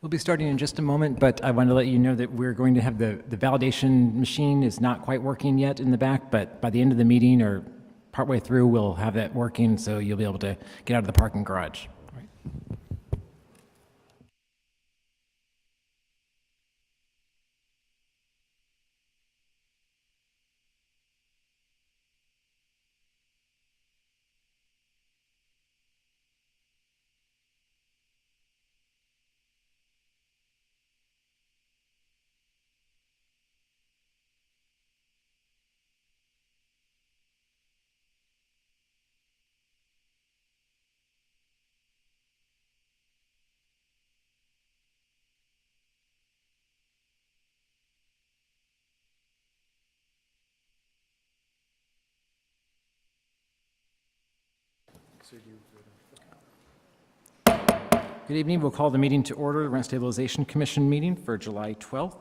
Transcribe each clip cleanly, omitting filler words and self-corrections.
We'll be starting in just a moment, but I want to let you know that we're going to have the validation machine is not quite working yet in the back, but by the end of the meeting or partway through, we'll have that working, so you'll be able to get out of the parking garage. All right. Good evening. We'll call the meeting to order, the Rent Stabilization Commission meeting for July 12th.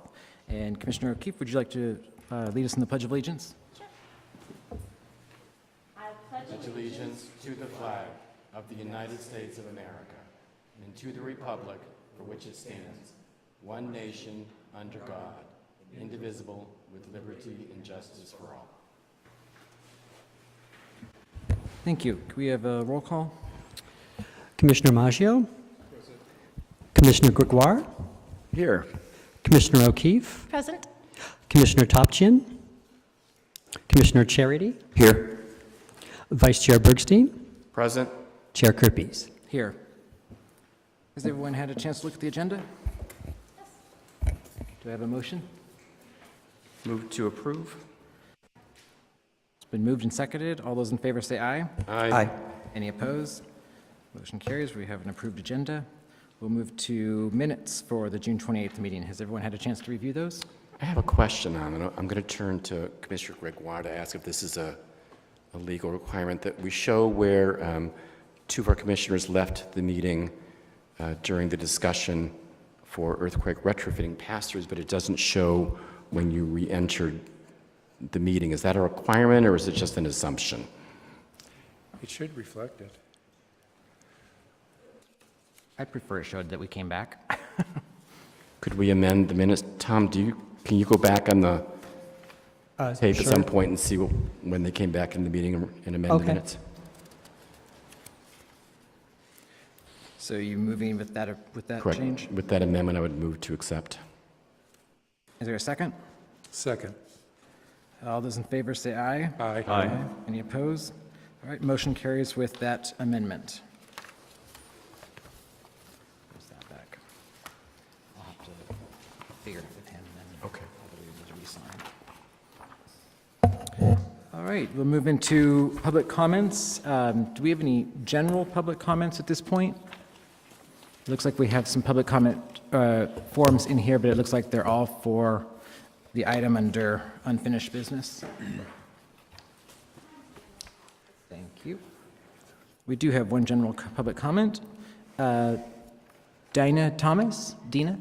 And Commissioner O'Keefe, would you like to lead us in the Pledge of Allegiance? Sure. I pledge allegiance to the flag of the United States of America and to the republic for which it stands, one nation, under God, indivisible, with liberty and justice for all. Thank you. Can we have a roll call? Commissioner Maggio? Commissioner Gregoire? Here. Commissioner O'Keefe? Present. Commissioner Topchin? Commissioner Charity? Here. Vice Chair Bergstein? Present. Chair Kerpies? Here. Has everyone had a chance to look at the agenda? Yes. Do I have a motion? Move to approve. It's been moved and seconded. All those in favor say aye. Aye. Any opposed? Motion carries. We have an approved agenda. We'll move to minutes for the June 28th meeting. Has everyone had a chance to review those? I have a question on it. I'm going to turn to Commissioner Gregoire to ask if this is a legal requirement that we show where two of our commissioners left the meeting during the discussion for earthquake retrofitting pass-throughs, but it doesn't show when you re-entered the meeting. Is that a requirement or is it just an assumption? It should reflect it. I prefer it showed that we came back. Could we amend the minutes? Tom, can you go back on the tape at some point and see when they came back in the meeting and amend the minutes? So you moving with that Correct. change? With that amendment, I would move to accept. Is there a second? Second. All those in favor say aye. Aye. Aye. Any opposed? All right, motion carries with that amendment. Where's that back? I'll have to figure it with him then. Okay. All right, we'll move into public comments. Do we have any general public comments at this point? It looks like we have some public comment forms in here, but it looks like they're all for the item under unfinished business. Thank you. We do have one general public comment. Dina Thomas, Dina,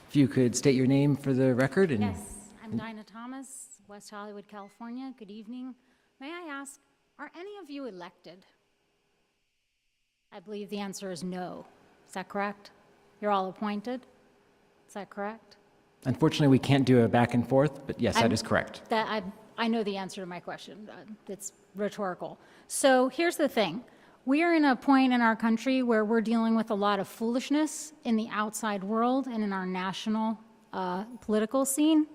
if you could state your name for the record. And Yes, I'm Dinah Thomas, West Hollywood, California. Good evening. May I ask, are any of you elected? I believe the answer is no. Is that correct? You're all appointed? Is that correct? Unfortunately, we can't do a back and forth, but yes, that is correct. I know the answer to my question. It's rhetorical. So here's the thing. We are in a point in our country where we're dealing with a lot of foolishness in the outside world and in our national political scene.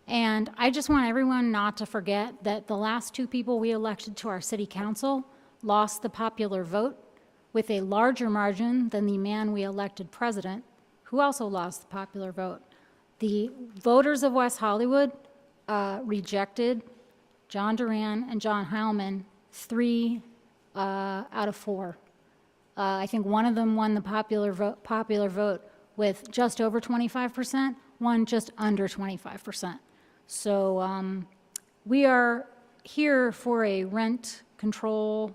And I just want everyone not to forget that the last two people we elected to our city council lost the popular vote with a larger margin than the man we elected president, who also lost the popular vote. The voters of West Hollywood rejected John Duran and John Heilman 3 out of 4. I think one of them won the popular vote with just over 25%, one just under 25%. So we are here for a rent control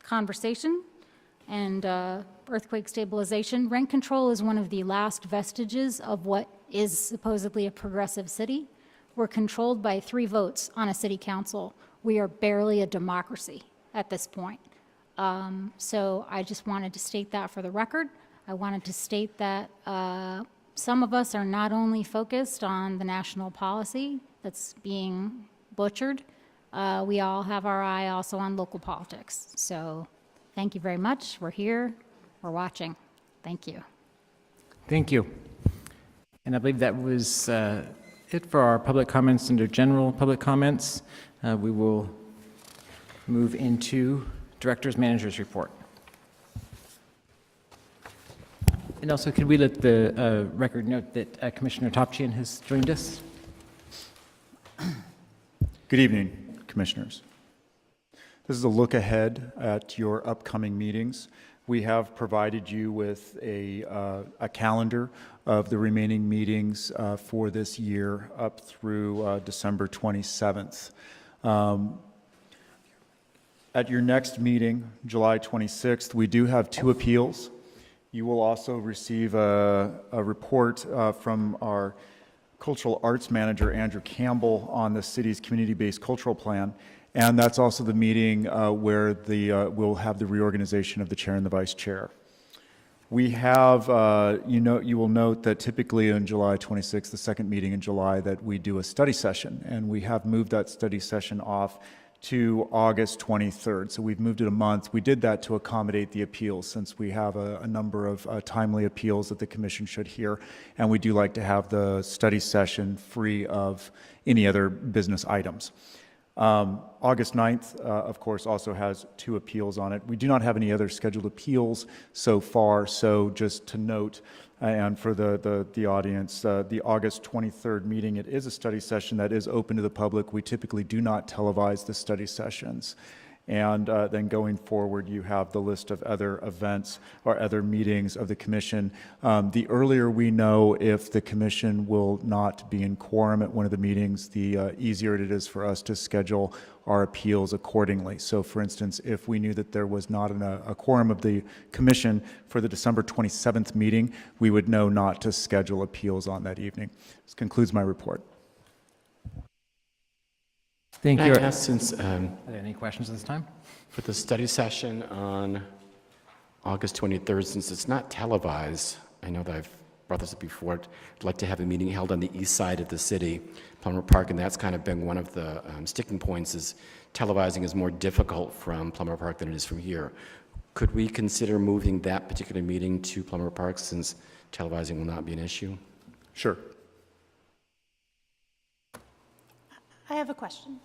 conversation and earthquake stabilization. Rent control is one of the last vestiges of what is supposedly a progressive city. We're controlled by 3 votes on a city council. We are barely a democracy at this point. So I just wanted to state that for the record. I wanted to state that some of us are not only focused on the national policy that's being butchered, we all have our eye also on local politics. So thank you very much. We're here. We're watching. Thank you. Thank you. And I believe that was it for our public comments under general public comments. We will move into Director's Manager's Report. And also, could we let the record note that Commissioner Topchian has joined us? Good evening, Commissioners. This is a look ahead at your upcoming meetings. We have provided you with a calendar of the remaining meetings for this year up through December 27th. At your next meeting, July 26th, we do have 2 appeals. You will also receive a report from our Cultural Arts Manager, Andrew Campbell, on the city's community-based cultural plan. And that's also the meeting where we'll have the reorganization of the chair and the vice chair. We have, you will note that typically on July 26th, the second meeting in July, that we do a study session, and we have moved that study session off to August 23rd. So we've moved it a month. We did that to accommodate the appeals, since we have a number of timely appeals that the commission should hear, and we do like to have the study session free of any other business items. August 9th, of course, also has 2 appeals on it. We do not have any other scheduled appeals so far, so just to note, and for the audience, the August 23rd meeting, it is a study session that is open to the public. We typically do not televise the study sessions. And then going forward, you have the list of other events or other meetings of the commission. The earlier we know if the commission will not be in quorum at one of the meetings, the easier it is for us to schedule our appeals accordingly. So for instance, if we knew that there was not a quorum of the commission for the December 27th meeting, we would know not to schedule appeals on that evening. This concludes my report. Thank Can you. I ask, since Are there any questions at this time? for the study session on August 23rd, since it's not televised, I know that I've brought this up before, I'd like to have a meeting held on the east side of the city, Plummer Park, and that's kind of been one of the sticking points, is televising is more difficult from Plummer Park than it is from here. Could we consider moving that particular meeting to Plummer Park, since televising will not be an issue? Sure. I have a question.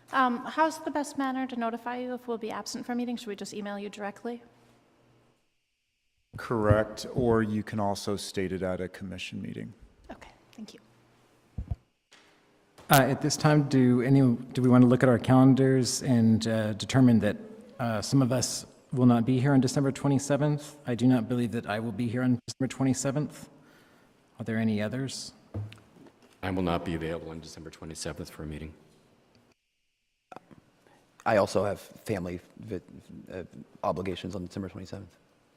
How's the best manner to notify you if we'll be absent from a meeting? Should we just email you directly? Correct, or you can also state it at a commission meeting. Okay, thank you. At this time, do we want to look at our calendars and determine that some of us will not be here on December 27th? I do not believe that I will be here on December 27th. Are there any others? I will not be available on December 27th for a meeting. I also have family obligations on December 27th.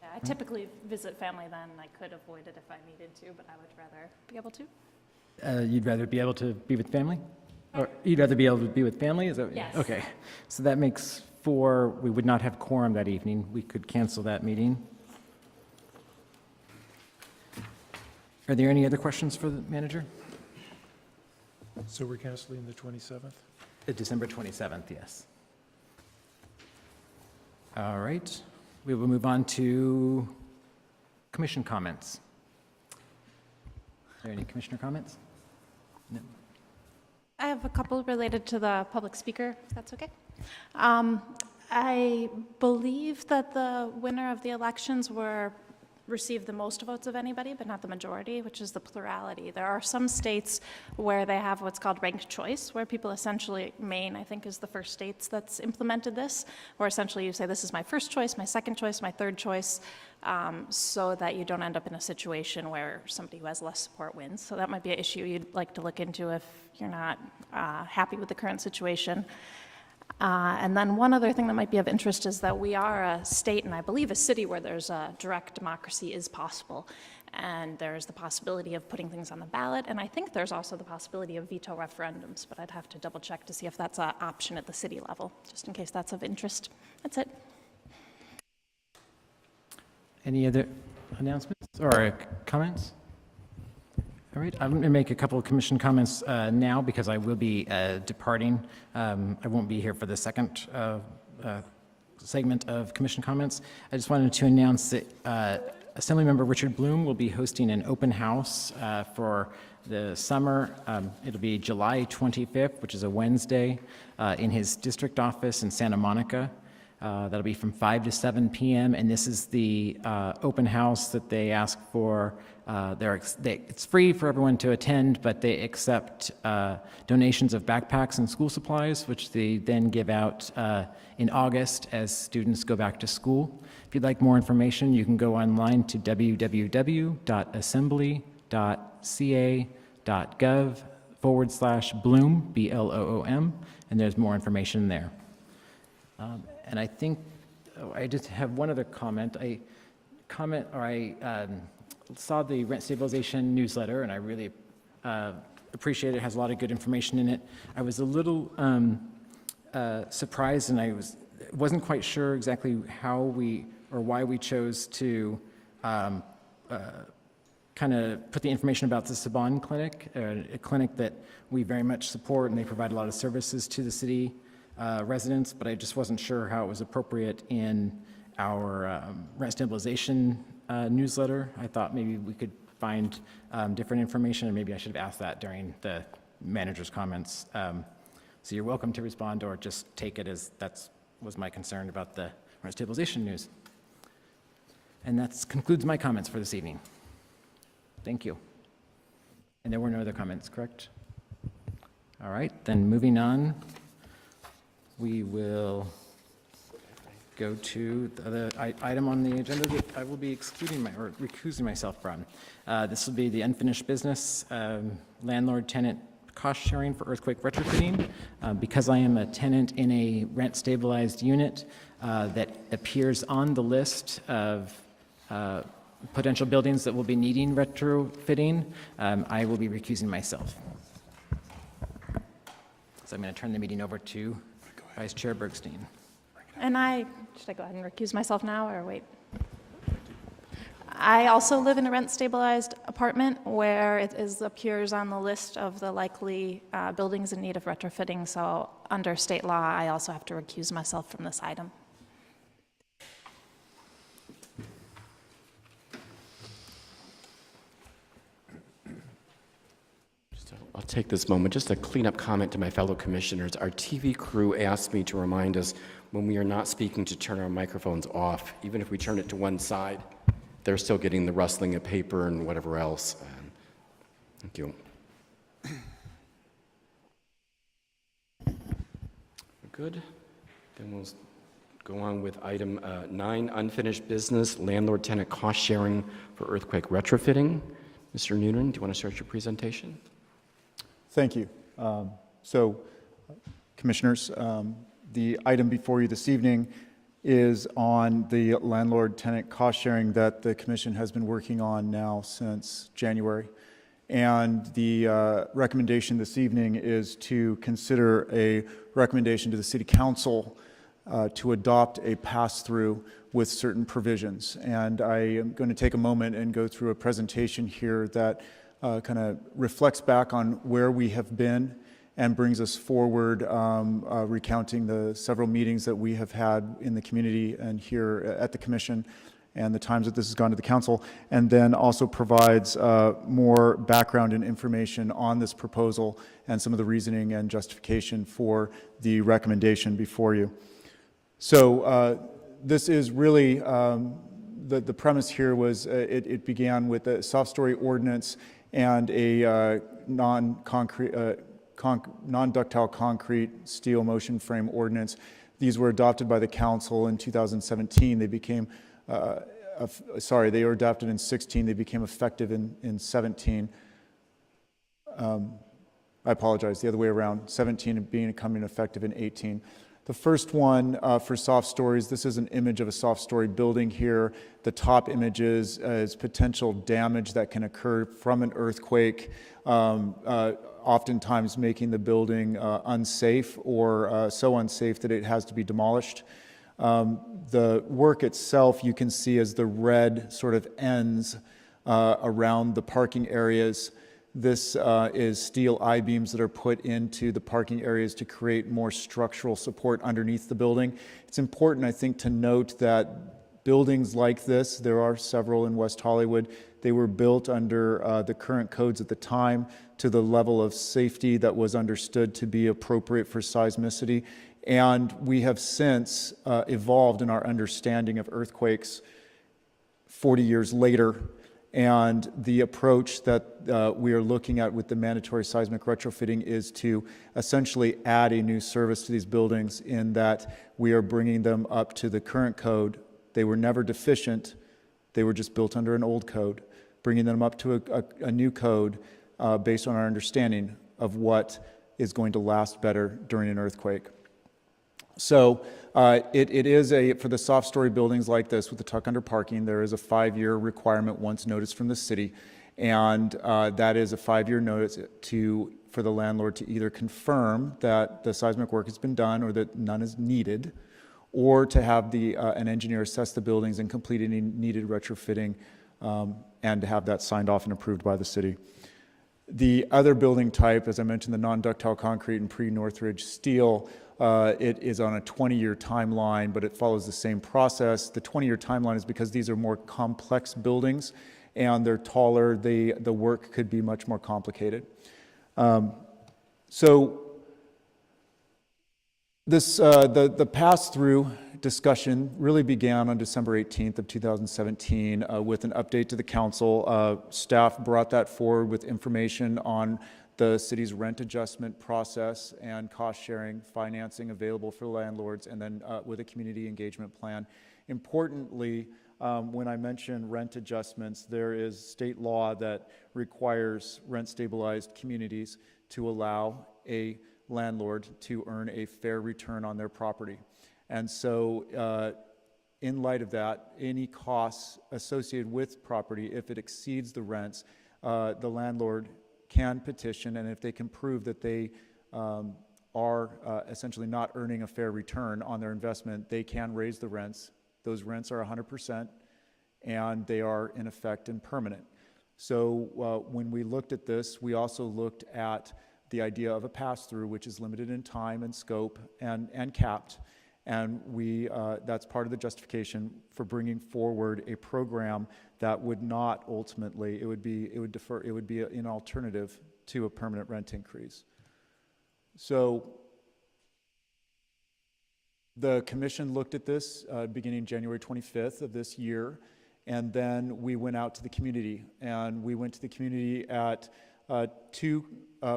Yeah, I typically visit family then. I could avoid it if I needed to, but I would rather be able to. You'd rather be able to be with family? Or you'd rather be able to be with family? Is that? Yes. Okay. So that makes 4, we would not have quorum that evening. We could cancel that meeting. Are there any other questions for the manager? So we're canceling the 27th? December 27th, yes. All right. We will move on to commission comments. Are there any commissioner comments? No. I have a couple related to the public speaker, if that's okay. I believe that the winner of the elections received the most votes of anybody, but not the majority, which is the plurality. There are some states where they have what's called ranked choice, where people essentially, Maine, I think, is the first states that's implemented this, where essentially you say, this is my first choice, my second choice, my third choice, so that you don't end up in a situation where somebody who has less support wins. So that might be an issue you'd like to look into if you're not happy with the current situation. And then one other thing that might be of interest is that we are a state, and I believe a city, where there's a direct democracy is possible. And there's the possibility of putting things on the ballot, and I think there's also the possibility of veto referendums, but I'd have to double check to see if that's an option at the city level, just in case that's of interest. That's it. Any other announcements? or comments? All right, I'm going to make a couple of commission comments now because I will be departing. I won't be here for the second segment of commission comments. I just wanted to announce that Assemblymember Richard Bloom will be hosting an open house for the summer. It'll be July 25th, which is a Wednesday, in his district office in Santa Monica. That'll be from 5 to 7 p.m. And this is the open house that they ask for. It's free for everyone to attend, but they accept donations of backpacks and school supplies, which they then give out in August as students go back to school. If you'd like more information, you can go online to www.assembly.ca.gov/Bloom, BLOOM, and there's more information there. And I think, I just have one other comment. I saw the rent stabilization newsletter, and I really appreciate it. It has a lot of good information in it. I was a little surprised, and I wasn't quite sure exactly how why we chose to kind of put the information about the Saban Clinic, a clinic that we very much support, and they provide a lot of services to the city residents, but I just wasn't sure how it was appropriate in our rent stabilization newsletter. I thought maybe we could find different information, and maybe I should have asked that during the manager's comments. So you're welcome to respond or just take it as that was my concern about the rent stabilization news. And that concludes my comments for this evening. Thank you. And there were no other comments, correct? All right, then moving on, we will go to the other item on the agenda that I will be recusing myself from. This will be the unfinished business, landlord-tenant cost sharing for earthquake retrofitting. Because I am a tenant in a rent-stabilized unit that appears on the list of potential buildings that will be needing retrofitting, I will be recusing myself. So I'm going to turn the meeting over to Vice Chair Bergstein. And should I go ahead and recuse myself now or wait? I also live in a rent-stabilized apartment where it appears on the list of the likely buildings in need of retrofitting. So under state law, I also have to recuse myself from this item. I'll take this moment just to clean up comment to my fellow commissioners. Our TV crew asked me to remind us when we are not speaking to turn our microphones off. Even if we turn it to one side, they're still getting the rustling of paper and whatever else. Thank you. Good. Then we'll go on with item 9, unfinished business, landlord-tenant cost sharing for earthquake retrofitting. Mr. Noonan, do you want to start your presentation? Thank you. Commissioners, the item before you this evening is on the landlord-tenant cost sharing that the Commission has been working on now since January. And the recommendation this evening is to consider a recommendation to the City Council to adopt a pass-through with certain provisions. And I am going to take a moment and go through a presentation here that kind of reflects back on where we have been and brings us forward, recounting the several meetings that we have had in the community and here at the Commission and the times that this has gone to the Council, and then also provides more background and information on this proposal and some of the reasoning and justification for the recommendation before you. So this is really, the premise here was it began with a soft story ordinance and a non-ductile concrete steel motion frame ordinance. These were adopted by the council in 2017. They became, they were adopted in 16. They became effective in 17. I apologize, the other way around. 17 becoming effective in 18. The first one for soft stories, this is an image of a soft story building here. The top image is potential damage that can occur from an earthquake, oftentimes making the building unsafe or so unsafe that it has to be demolished. The work itself you can see as the red sort of ends around the parking areas. This is steel I-beams that are put into the parking areas to create more structural support underneath the building. It's important, I think, to note that buildings like this, there are several in West Hollywood, they were built under the current codes at the time to the level of safety that was understood to be appropriate for seismicity. And we have since evolved in our understanding of earthquakes 40 years later. And the approach that we are looking at with the mandatory seismic retrofitting is to essentially add a new service to these buildings in that we are bringing them up to the current code. They were never deficient. They were just built under an old code, bringing them up to a new code based on our understanding of what is going to last better during an earthquake. So it is for the soft story buildings like this with the tuck under parking, there is a 5-year requirement once noticed from the city. And that is a 5-year notice for the landlord to either confirm that the seismic work has been done or that none is needed, or to have an engineer assess the buildings and complete any needed retrofitting and to have that signed off and approved by the city. The other building type, as I mentioned, the non-ductile concrete and pre-Northridge steel, it is on a 20-year timeline, but it follows the same process. The 20-year timeline is because these are more complex buildings and they're taller, the work could be much more complicated. So this, the pass-through discussion really began on December 18th of 2017 with an update to the council. Staff brought that forward with information on the city's rent adjustment process and cost-sharing financing available for landlords, and then with a community engagement plan. Importantly, when I mention rent adjustments, there is state law that requires rent-stabilized communities to allow a landlord to earn a fair return on their property. And so in light of that, any costs associated with property, if it exceeds the rents, the landlord can petition, and if they can prove that they are essentially not earning a fair return on their investment, they can raise the rents. Those rents are 100%, and they are in effect and permanent. So when we looked at this, we also looked at the idea of a pass-through, which is limited in time and scope and capped. And that's part of the justification for bringing forward a program that would not ultimately, it would be an alternative to a permanent rent increase. So the commission looked at this beginning January 25th of this year, and then we went out to the community. And we went to the community at 2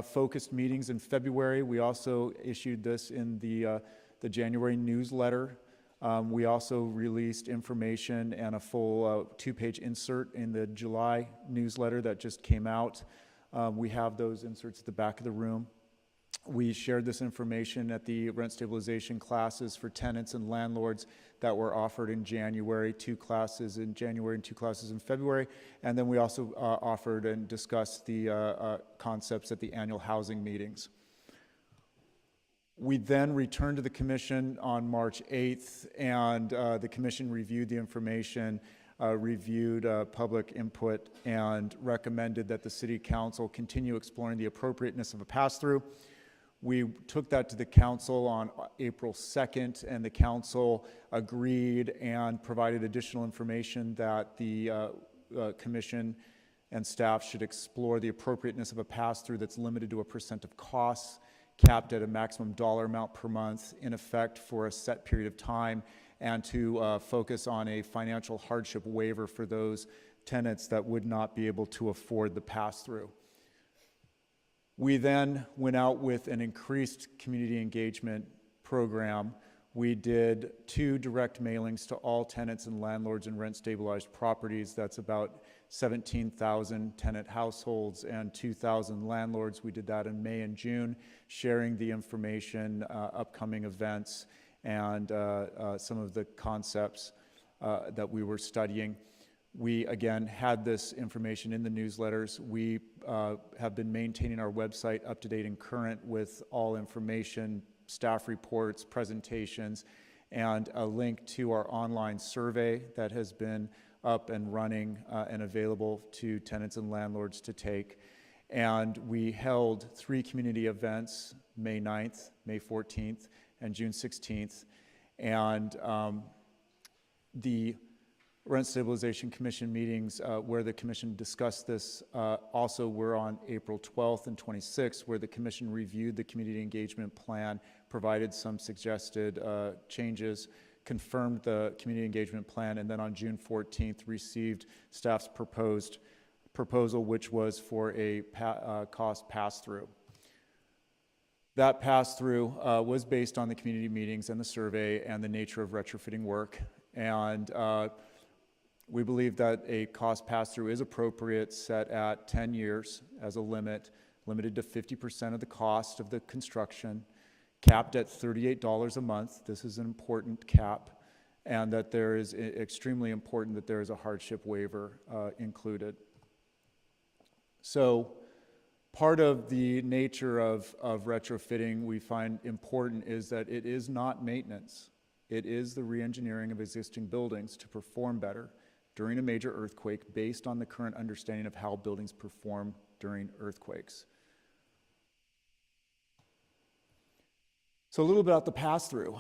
focused meetings in February. We also issued this in the January newsletter. We also released information and a full 2-page insert in the July newsletter that just came out. We have those inserts at the back of the room. We shared this information at the rent stabilization classes for tenants and landlords that were offered in January, 2 classes in January and 2 classes in February. And then we also offered and discussed the concepts at the annual housing meetings. We then returned to the commission on March 8th, and the commission reviewed the information, reviewed public input, and recommended that the city council continue exploring the appropriateness of a pass-through. We took that to the council on April 2nd, and the council agreed and provided additional information that the commission and staff should explore the appropriateness of a pass-through that's limited to a % of costs, capped at a maximum dollar amount per month, in effect for a set period of time, and to focus on a financial hardship waiver for those tenants that would not be able to afford the pass-through. We then went out with an increased community engagement program. We did 2 direct mailings to all tenants and landlords in rent-stabilized properties. That's about 17,000 tenant households and 2,000 landlords. We did that in May and June, sharing the information, upcoming events, and some of the concepts that we were studying. We, again, had this information in the newsletters. We have been maintaining our website up to date and current with all information, staff reports, presentations, and a link to our online survey that has been up and running and available to tenants and landlords to take. And we held 3 community events, May 9th, May 14th, and June 16th. And the Rent Stabilization Commission meetings where the commission discussed this also were on April 12th and 26th, where the commission reviewed the community engagement plan, provided some suggested changes, confirmed the community engagement plan, and then on June 14th received staff's proposal, which was for a cost pass-through. That pass-through was based on the community meetings and the survey and the nature of retrofitting work. And we believe that a cost pass-through is appropriate, set at 10 years as a limit, limited to 50% of the cost of the construction, capped at $38 a month. This is an important cap, and that there is extremely important that there is a hardship waiver included. So part of the nature of retrofitting we find important is that it is not maintenance. It is the re-engineering of existing buildings to perform better during a major earthquake based on the current understanding of how buildings perform during earthquakes. So a little bit about the pass-through.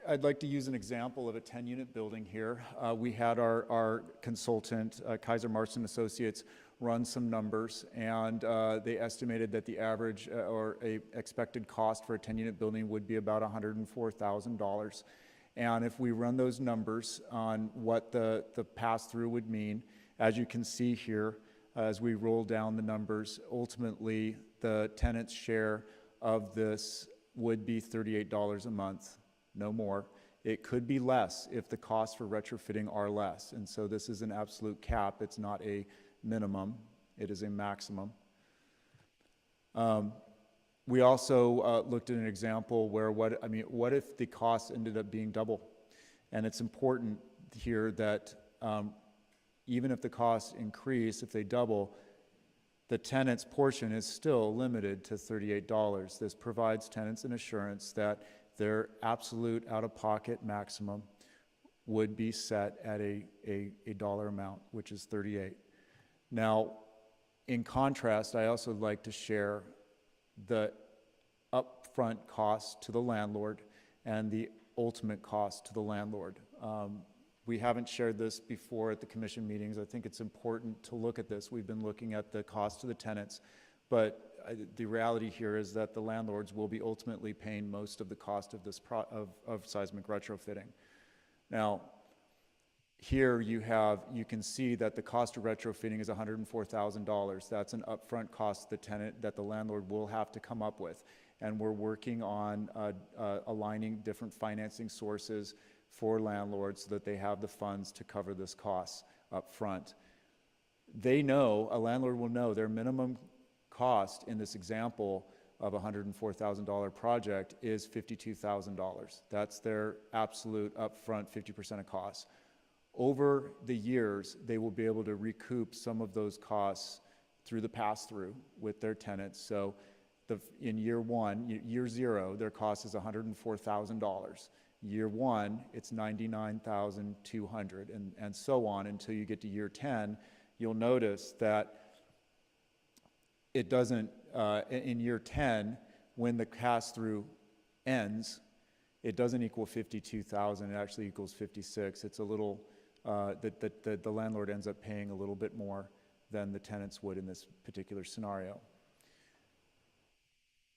I'd like to use an example of a 10-unit building here. We had our consultant, Kaiser Marston Associates, run some numbers, and they estimated that the average or a expected cost for a 10-unit building would be about $104,000. And if we run those numbers on what the pass-through would mean, as you can see here, as we roll down the numbers, ultimately the tenant's share of this would be $38 a month, no more. It could be less if the costs for retrofitting are less. And so this is an absolute cap. It's not a minimum. It is a maximum. We also looked at an example where what if the cost ended up being double? And it's important here that even if the costs increase, if they double, the tenant's portion is still limited to $38. This provides tenants an assurance that their absolute out-of-pocket maximum would be set at a dollar amount, which is $38. Now, in contrast, I also like to share the upfront cost to the landlord and the ultimate cost to the landlord. We haven't shared this before at the commission meetings. I think it's important to look at this. We've been looking at the cost to the tenants, but the reality here is that the landlords will be ultimately paying most of the cost of this of seismic retrofitting. Now, here you can see that the cost of retrofitting is $104,000. That's an upfront cost the tenant that the landlord will have to come up with. And we're working on aligning different financing sources for landlords so that they have the funds to cover this cost up front. They know, a landlord will know their minimum cost in this example of a $104,000 project is $52,000. That's their absolute upfront 50% of costs. Over the years, they will be able to recoup some of those costs through the pass-through with their tenants. So in year one, year zero, their cost is $104,000. Year one, it's $99,200, and so on until you get to year 10. You'll notice that it doesn't, in year 10, when the pass-through ends, it doesn't equal 52,000, it actually equals 56. It's a little, the landlord ends up paying a little bit more than the tenants would in this particular scenario.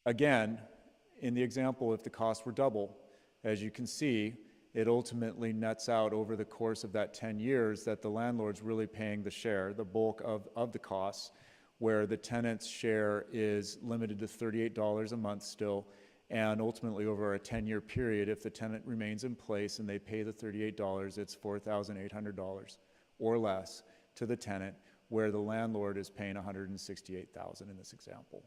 Again, in the example, if the costs were double, as you can see, it ultimately nets out over the course of that 10 years that the landlord's really paying the share, the bulk of the costs, where the tenant's share is limited to $38 a month still, and ultimately over a 10-year period, if the tenant remains in place and they pay the $38, it's $4,800 or less to the tenant, where the landlord is paying $168,000 in this example.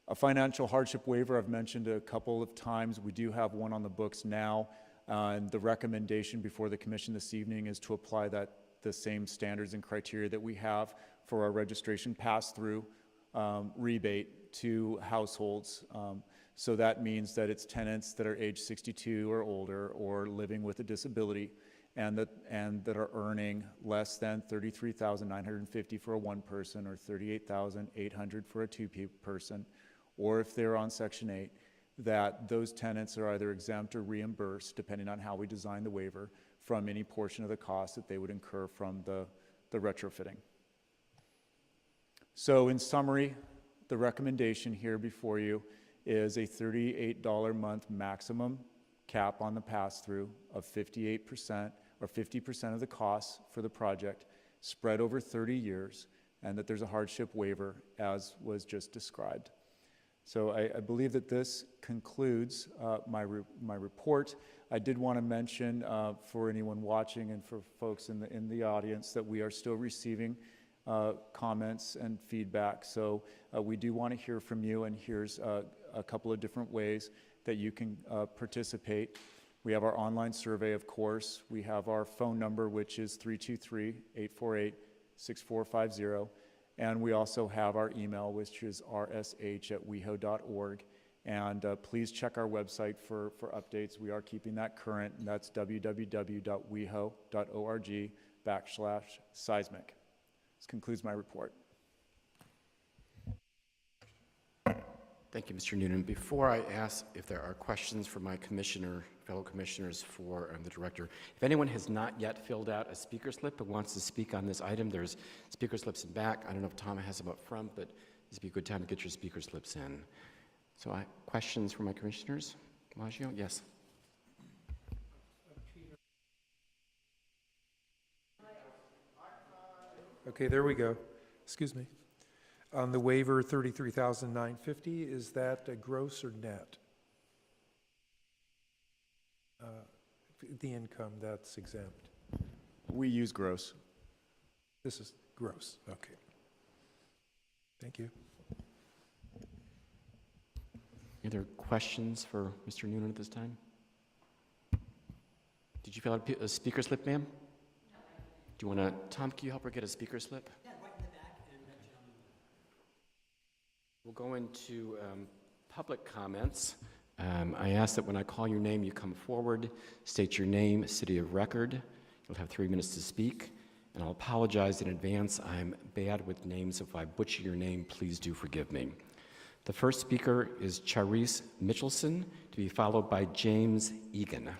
A financial hardship waiver, I've mentioned a couple of times. We do have one on the books now, and the recommendation before the commission this evening is to apply the same standards and criteria that we have for our registration pass-through rebate to households. So that means that it's tenants that are age 62 or older or living with a disability and that are earning less than $33,950 for a one-person or $38,800 for a two-person, or if they're on Section 8, that those tenants are either exempt or reimbursed, depending on how we design the waiver, from any portion of the cost that they would incur from the retrofitting. So in summary, the recommendation here before you is a $38 a month maximum cap on the pass-through of 58% or 50% of the costs for the project spread over 30 years, and that there's a hardship waiver as was just described. So I believe that this concludes my report. I did want to mention for anyone watching and for folks in the audience that we are still receiving comments and feedback. So we do want to hear from you, and here's a couple of different ways that you can participate. We have our online survey, of course. We have our phone number, which is 323-848-6450. And we also have our email, which is rsh@weho.org. And please check our website for updates. We are keeping that current, and that's www.weho.org/seismic. This concludes my report. Thank you, Mr. Noonan. Before I ask if there are questions for my fellow commissioners for the director, if anyone has not yet filled out a speaker slip but wants to speak on this item, there's speaker slips in back. I don't know if Tom has them up front, but this would be a good time to get your speaker slips in. So questions for my commissioners? Maggio? Yes. Okay, there we go. Excuse me. On the waiver, $33,950, is that a gross or net? The income that's exempt. We use gross. This is gross, okay. Thank you. Any other questions for Mr. Noonan at this time? Did you fill out a speaker slip, ma'am? Do you want to, Tom, can you help her get a speaker slip? Yeah, right in the back. And that gentleman. We'll go into public comments. I ask that when I call your name, you come forward, state your name, city of record. You'll have 3 minutes to speak. And I'll apologize in advance. I'm bad with names. If I butcher your name, please do forgive me. The first speaker is Charisse Mitchelson, to be followed by James Egan.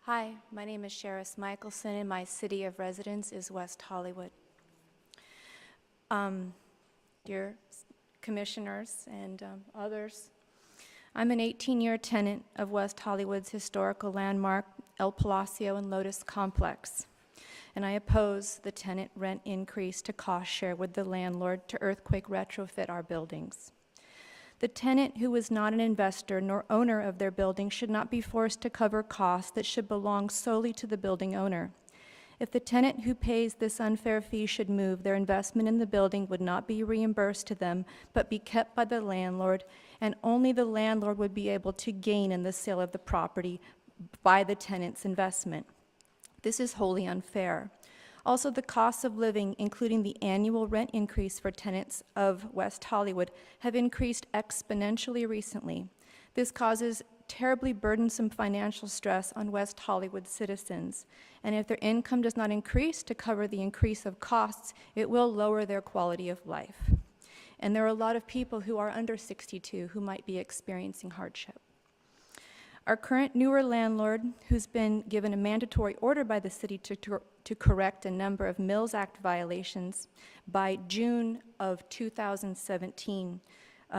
Hi, my name is Cheris Michelson, and my city of residence is West Hollywood. Dear commissioners and others, I'm an 18-year tenant of West Hollywood's historical landmark El Palacio and Lotus Complex, and I oppose the tenant rent increase to cost share with the landlord to earthquake retrofit our buildings. The tenant who is not an investor nor owner of their building should not be forced to cover costs that should belong solely to the building owner. If the tenant who pays this unfair fee should move, their investment in the building would not be reimbursed to them, but be kept by the landlord, and only the landlord would be able to gain in the sale of the property by the tenant's investment. This is wholly unfair. Also, the costs of living, including the annual rent increase for tenants of West Hollywood, have increased exponentially recently. This causes terribly burdensome financial stress on West Hollywood citizens. And if their income does not increase to cover the increase of costs, it will lower their quality of life. And there are a lot of people who are under 62 who might be experiencing hardship. Our current newer landlord, who's been given a mandatory order by the city to correct a number of Mills Act violations by June of 2017,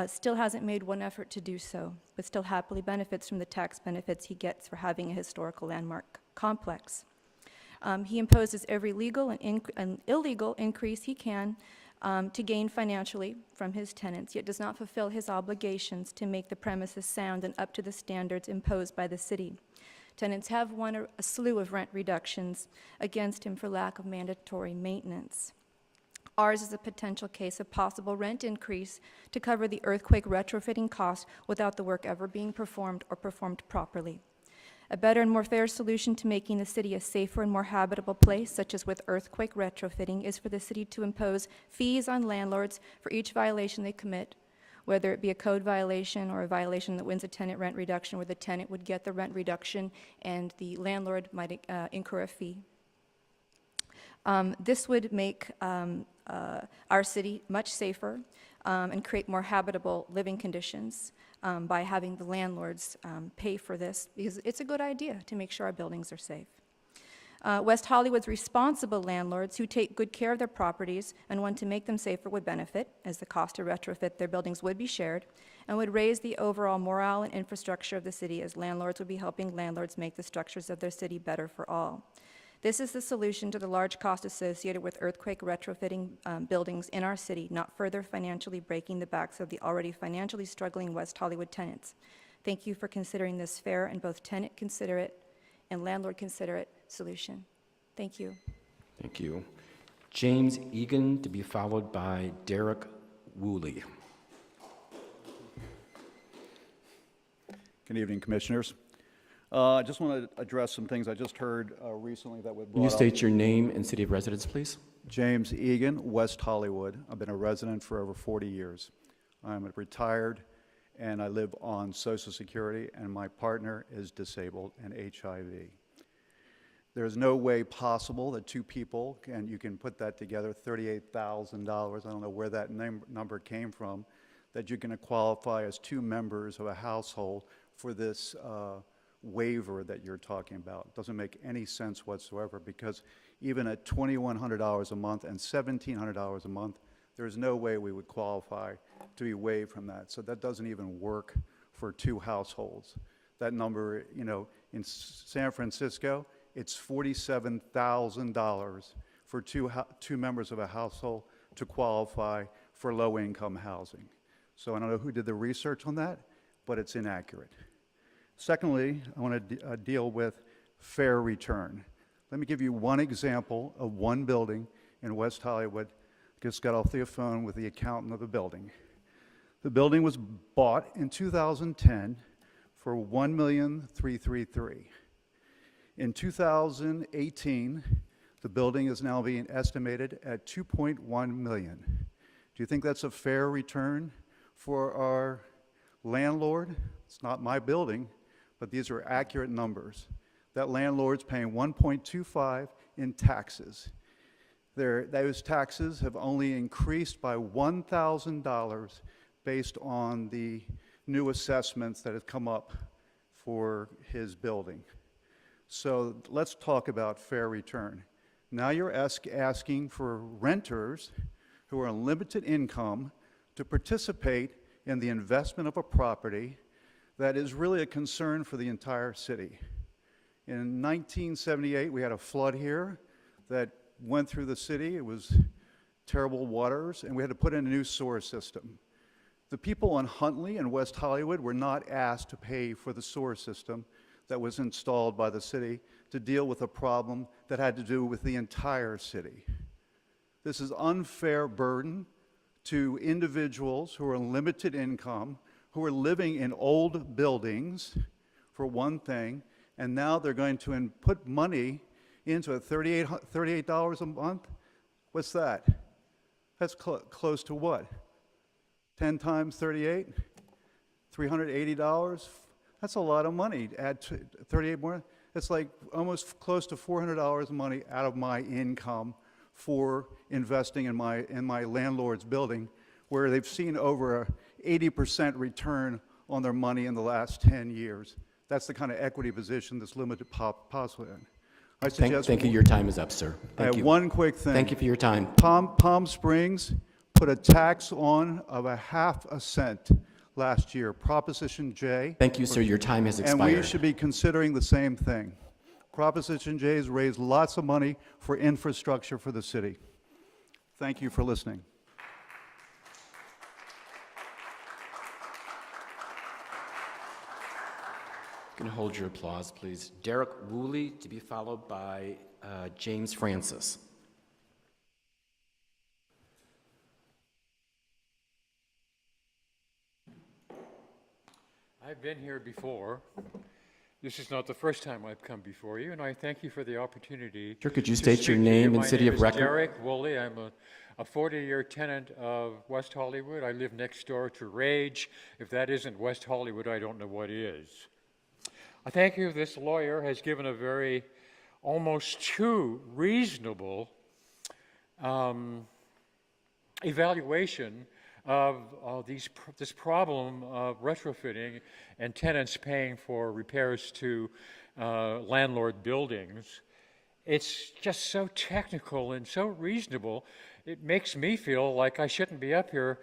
still hasn't made one effort to do so, but still happily benefits from the tax benefits he gets for having a historical landmark complex. He imposes every legal and illegal increase he can to gain financially from his tenants, yet does not fulfill his obligations to make the premises sound and up to the standards imposed by the city. Tenants have won a slew of rent reductions against him for lack of mandatory maintenance. Ours is a potential case of possible rent increase to cover the earthquake retrofitting costs without the work ever being performed or performed properly. A better and more fair solution to making the city a safer and more habitable place, such as with earthquake retrofitting, is for the city to impose fees on landlords for each violation they commit, whether it be a code violation or a violation that wins a tenant rent reduction, where the tenant would get the rent reduction and the landlord might incur a fee. This would make our city much safer and create more habitable living conditions by having the landlords pay for this, because it's a good idea to make sure our buildings are safe. West Hollywood's responsible landlords who take good care of their properties and want to make them safer would benefit, as the cost to retrofit their buildings would be shared, and would raise the overall morale and infrastructure of the city, as landlords would be helping landlords make the structures of their city better for all. This is the solution to the large cost associated with earthquake retrofitting buildings in our city, not further financially breaking the backs of the already financially struggling West Hollywood tenants. Thank you for considering this fair and both tenant considerate and landlord considerate solution. Thank you. Thank you. James Egan, to be followed by Derek Woolley. Good evening, Commissioners. I just want to address some things I just heard recently that were brought up. Can you state your name and city of residence, please? James Egan, West Hollywood. I've been a resident for over 40 years. I'm retired, and I live on Social Security, and my partner is disabled and HIV. There's no way possible that two people, and you can put that together, $38,000, I don't know where that number came from, that you can qualify as two members of a household for this waiver that you're talking about. It doesn't make any sense whatsoever, because even at $2,100 a month and $1,700 a month, there's no way we would qualify to be waived from that. So that doesn't even work for two households. That number, you know, in San Francisco, it's $47,000 for two members of a household to qualify for low-income housing. So I don't know who did the research on that, but it's inaccurate. Secondly, I want to deal with fair return. Let me give you one example of one building in West Hollywood. Just got off the phone with the accountant of the building. The building was bought in 2010 for $1,333,000. In 2018, the building is now being estimated at $2.1 million. Do you think that's a fair return for our landlord? It's not my building, but these are accurate numbers. That landlord's paying $1.25 in taxes. Those taxes have only increased by $1,000 based on the new assessments that have come up for his building. So let's talk about fair return. Now you're asking for renters who are on limited income to participate in the investment of a property that is really a concern for the entire city. In 1978, we had a flood here that went through the city. It was terrible waters, and we had to put in a new sewer system. The people on Huntley and West Hollywood were not asked to pay for the sewer system that was installed by the city to deal with a problem that had to do with the entire city. This is unfair burden to individuals who are limited income, who are living in old buildings, for one thing, and now they're going to put money into a $38 a month? What's that? That's close to what? 10 times 38? $380? That's a lot of money. Add 38 more, it's like almost close to $400 money out of my income for investing in my landlord's building, where they've seen over a 80% return on their money in the last 10 years. That's the kind of equity position this limited possibly in. I suggest. Thank you. Your time is up, sir. I have one quick thing. Thank you for your time. Palm Springs put a tax on of a ½ cent last year, Proposition J. Thank you, sir. Your time has expired. And we should be considering the same thing. Proposition J has raised lots of money for infrastructure for the city. Thank you for listening. You can hold your applause, please. Derek Woolley, to be followed by James Francis. I've been here before, This is not the first time I've come before you, and I thank you for the opportunity. Sure, could you to state your speak to you. name and city of My record? name is Derek Woolley. I'm a 40-year tenant of West Hollywood. I live next door to Rage. If that isn't West Hollywood, I don't know what is. I thank you. This lawyer has given a very almost too reasonable evaluation of this problem of retrofitting and tenants paying for repairs to landlord buildings. It's just so technical and so reasonable. It makes me feel like I shouldn't be up here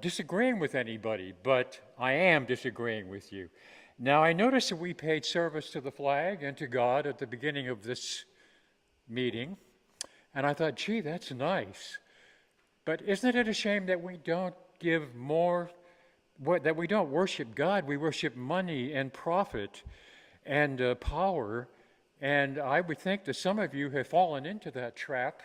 disagreeing with anybody, but I am disagreeing with you. Now, I noticed that we paid service to the flag and to God at the beginning of this meeting, and I thought, gee, that's nice. But isn't it a shame that we don't give more, that we don't worship God? We worship money and profit and power. And I would think that some of you have fallen into that trap.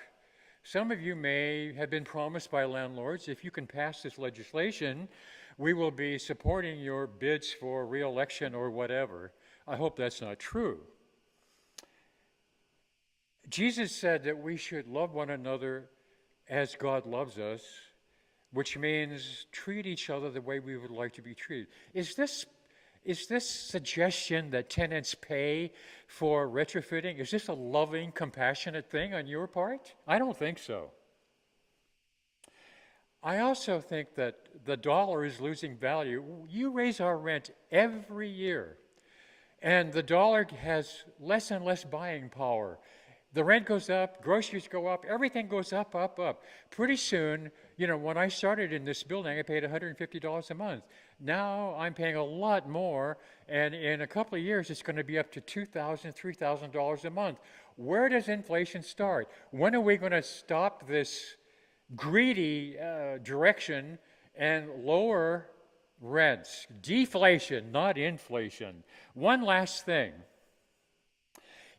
Some of you may have been promised by landlords, if you can pass this legislation, we will be supporting your bids for re-election or whatever. I hope that's not true. Jesus said that we should love one another as God loves us, which means treat each other the way we would like to be treated. Is this suggestion that tenants pay for retrofitting, is this a loving, compassionate thing on your part? I don't think so. I also think that the dollar is losing value. You raise our rent every year, and the dollar has less and less buying power. The rent goes up, groceries go up, everything goes up, up, up. Pretty soon, you know, when I started in this building, I paid $150 a month. Now I'm paying a lot more, and in a couple of years, it's going to be up to $2,000, $3,000 a month. Where does inflation start? When are we going to stop this greedy direction and lower rents? Deflation, not inflation. One last thing.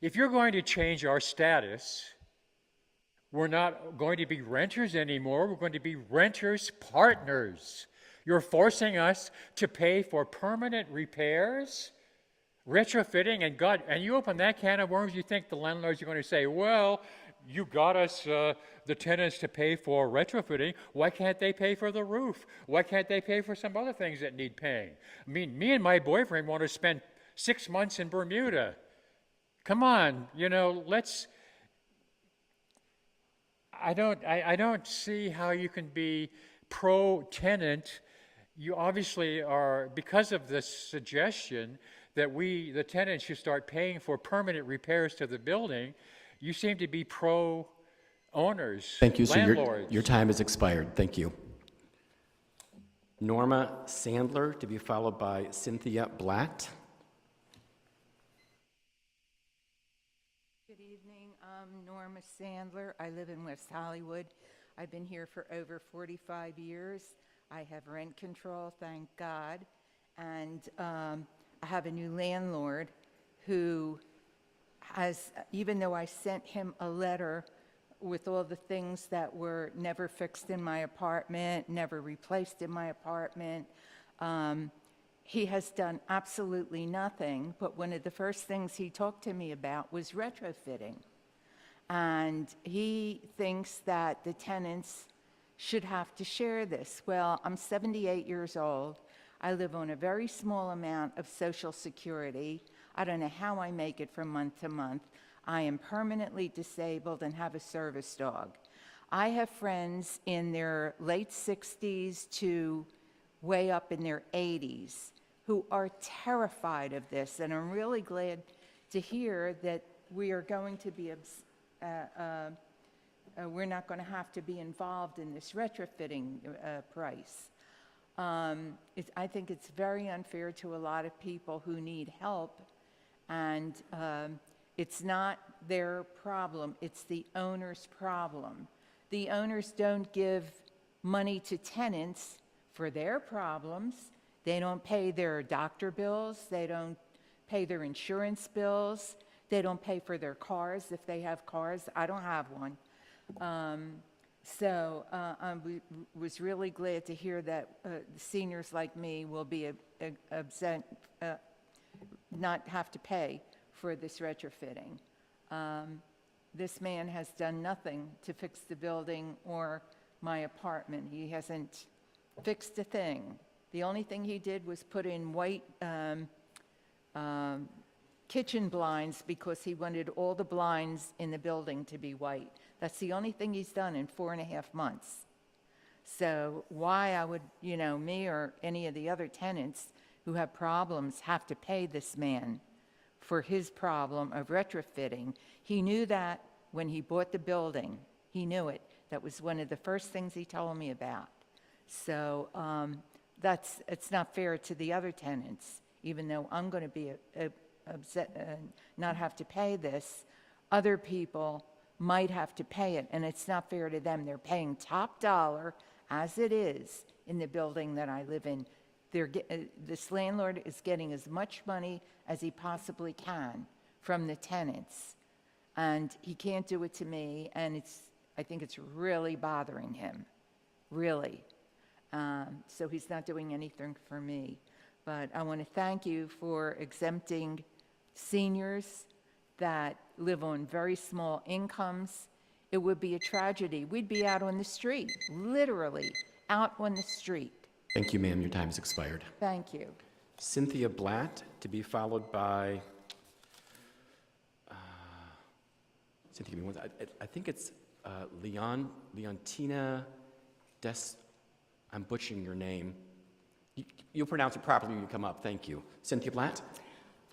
If you're going to change our status, we're not going to be renters anymore. We're going to be renters partners. You're forcing us to pay for permanent repairs, retrofitting, and you open that can of worms, you think the landlords are going to say, well, you got us, the tenants, to pay for retrofitting. Why can't they pay for the roof? Why can't they pay for some other things that need paying? I mean, me and my boyfriend want to spend 6 months in Bermuda. Come on, you know, I don't see how you can be pro-tenant. You obviously are, because of this suggestion that the tenants should start paying for permanent repairs to the building, you seem to be pro-owners, Thank you, sir. landlords. Your time has expired. Thank you. Norma Sandler, to be followed by Cynthia Blatt. Good evening. I'm Norma Sandler. I live in West Hollywood. I've been here for over 45 years. I have rent control, thank God. And I have a new landlord who has, even though I sent him a letter with all the things that were never fixed in my apartment, never replaced in my apartment, he has done absolutely nothing. But one of the first things he talked to me about was retrofitting. And he thinks that the tenants should have to share this. Well, I'm 78 years old. I live on a very small amount of Social Security. I don't know how I make it from month to month. I am permanently disabled and have a service dog. I have friends in their late 60s to way up in their 80s who are terrified of this, and I'm really glad to hear that we are going to be, we're not going to have to be involved in this retrofitting price. I think it's very unfair to a lot of people who need help, and it's not their problem, it's the owner's problem. The owners don't give money to tenants for their problems. They don't pay their doctor bills, they don't pay their insurance bills, they don't pay for their cars if they have cars. I don't have one. So I was really glad to hear that seniors like me will be not have to pay for this retrofitting. This man has done nothing to fix the building or my apartment. He hasn't fixed a thing. The only thing he did was put in white kitchen blinds because he wanted all the blinds in the building to be white. That's the only thing he's done in 4.5 months. So why I would, me or any of the other tenants who have problems have to pay this man for his problem of retrofitting. He knew that when he bought the building. He knew it. That was one of the first things he told me about. So it's not fair to the other tenants, even though I'm going to be upset, not have to pay this. Other people might have to pay it, and it's not fair to them. They're paying top dollar, as it is, in the building that I live in. This landlord is getting as much money as he possibly can from the tenants, and he can't do it to me, and I think it's really bothering him, really. So he's not doing anything for me. But I want to thank you for exempting seniors that live on very small incomes. It would be a tragedy. We'd be out on the street, literally out on the street. Thank you, ma'am. Your time has expired. Thank you. Cynthia Blatt, to be followed by, Cynthia, give me one, I think it's Leontina I'm butchering your name. You'll pronounce it properly when you come up. Thank you. Cynthia Blatt?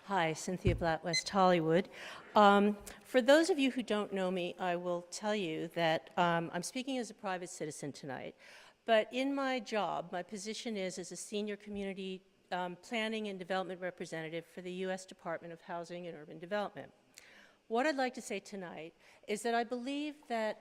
Hi, Cynthia Blatt, West Hollywood. For those of you who don't know me, I will tell you that I'm speaking as a private citizen tonight. But in my job, my position is as a senior community planning and development representative for the U.S. Department of Housing and Urban Development. What I'd like to say tonight is that I believe that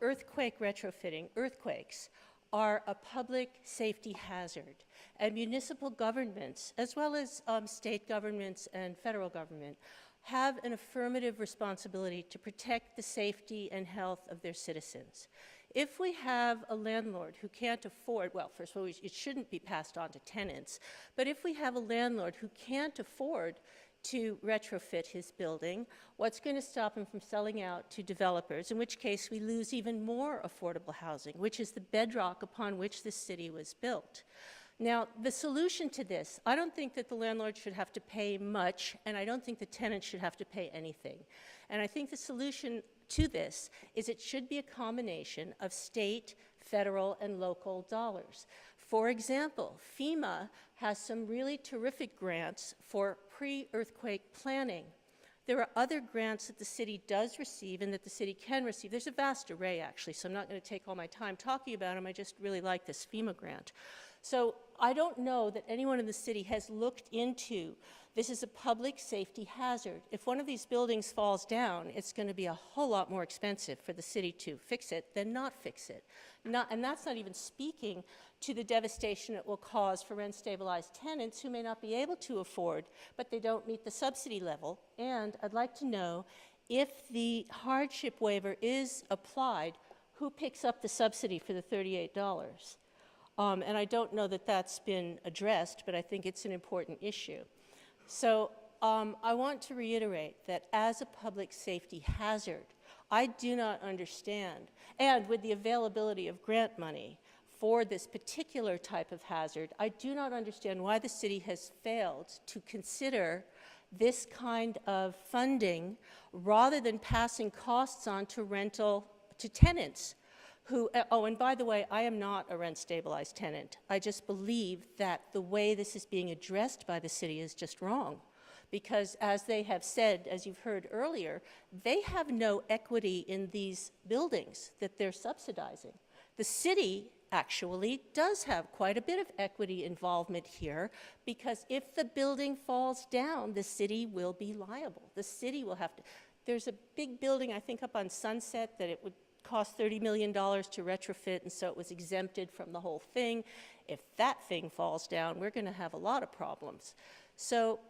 earthquake retrofitting, earthquakes, are a public safety hazard, and municipal governments, as well as state governments and federal government, have an affirmative responsibility to protect the safety and health of their citizens. If we have a landlord who can't afford, well, first of all, it shouldn't be passed on to tenants, but if we have a landlord who can't afford to retrofit his building, what's going to stop him from selling out to developers, in which case we lose even more affordable housing, which is the bedrock upon which this city was built. Now, the solution to this, I don't think that the landlord should have to pay much, and I don't think the tenant should have to pay anything. And I think the solution to this is it should be a combination of state, federal, and local dollars. For example, FEMA has some really terrific grants for pre-earthquake planning. There are other grants that the city does receive and that the city can receive. There's a vast array, actually, so I'm not going to take all my time talking about them. I just really like this FEMA grant. So I don't know that anyone in the city has looked into this is a public safety hazard. If one of these buildings falls down, it's going to be a whole lot more expensive for the city to fix it than not fix it. And that's not even speaking to the devastation it will cause for rent-stabilized tenants who may not be able to afford, but they don't meet the subsidy level. And I'd like to know if the hardship waiver is applied, who picks up the subsidy for the $38? And I don't know that that's been addressed, but I think it's an important issue. So I want to reiterate that as a public safety hazard, I do not understand, and with the availability of grant money for this particular type of hazard, I do not understand why the city has failed to consider this kind of funding rather than passing costs on to tenants who, oh, and by the way, I am not a rent-stabilized tenant. I just believe that the way this is being addressed by the city is just wrong. Because as they have said, as you've heard earlier, they have no equity in these buildings that they're subsidizing. The city actually does have quite a bit of equity involvement here, because if the building falls down, the city will be liable. The city will have to. There's a big building, I think, up on Sunset that it would cost $30 million to retrofit, and so it was exempted from the whole thing. If that thing falls down, we're going to have a lot of problems. So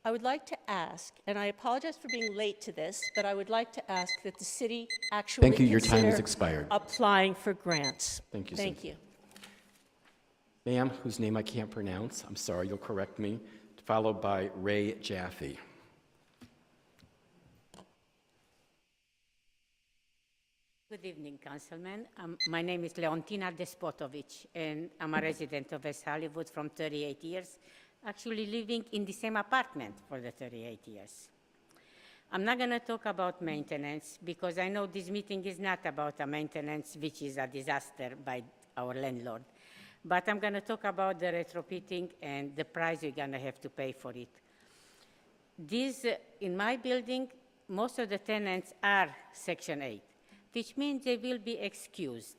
I would like to ask, and I apologize for being late to this, but I would like to ask that the city actually Thank you. Your time has consider expired. applying for grants. Thank you, Thank Cynthia. you. Ma'am, whose name I can't pronounce, I'm sorry, you'll correct me, followed by Ray Jaffe. Good evening, Councilman. My name is Leontina Despotovic, and I'm a resident of West Hollywood from 38 years, actually living in the same apartment for the 38 years. I'm not going to talk about maintenance because I know this meeting is not about a maintenance, which is a disaster by our landlord. But I'm going to talk about the retrofitting and the price we're going to have to pay for it. This, in my building, most of the tenants are Section 8. Which means they will be excused.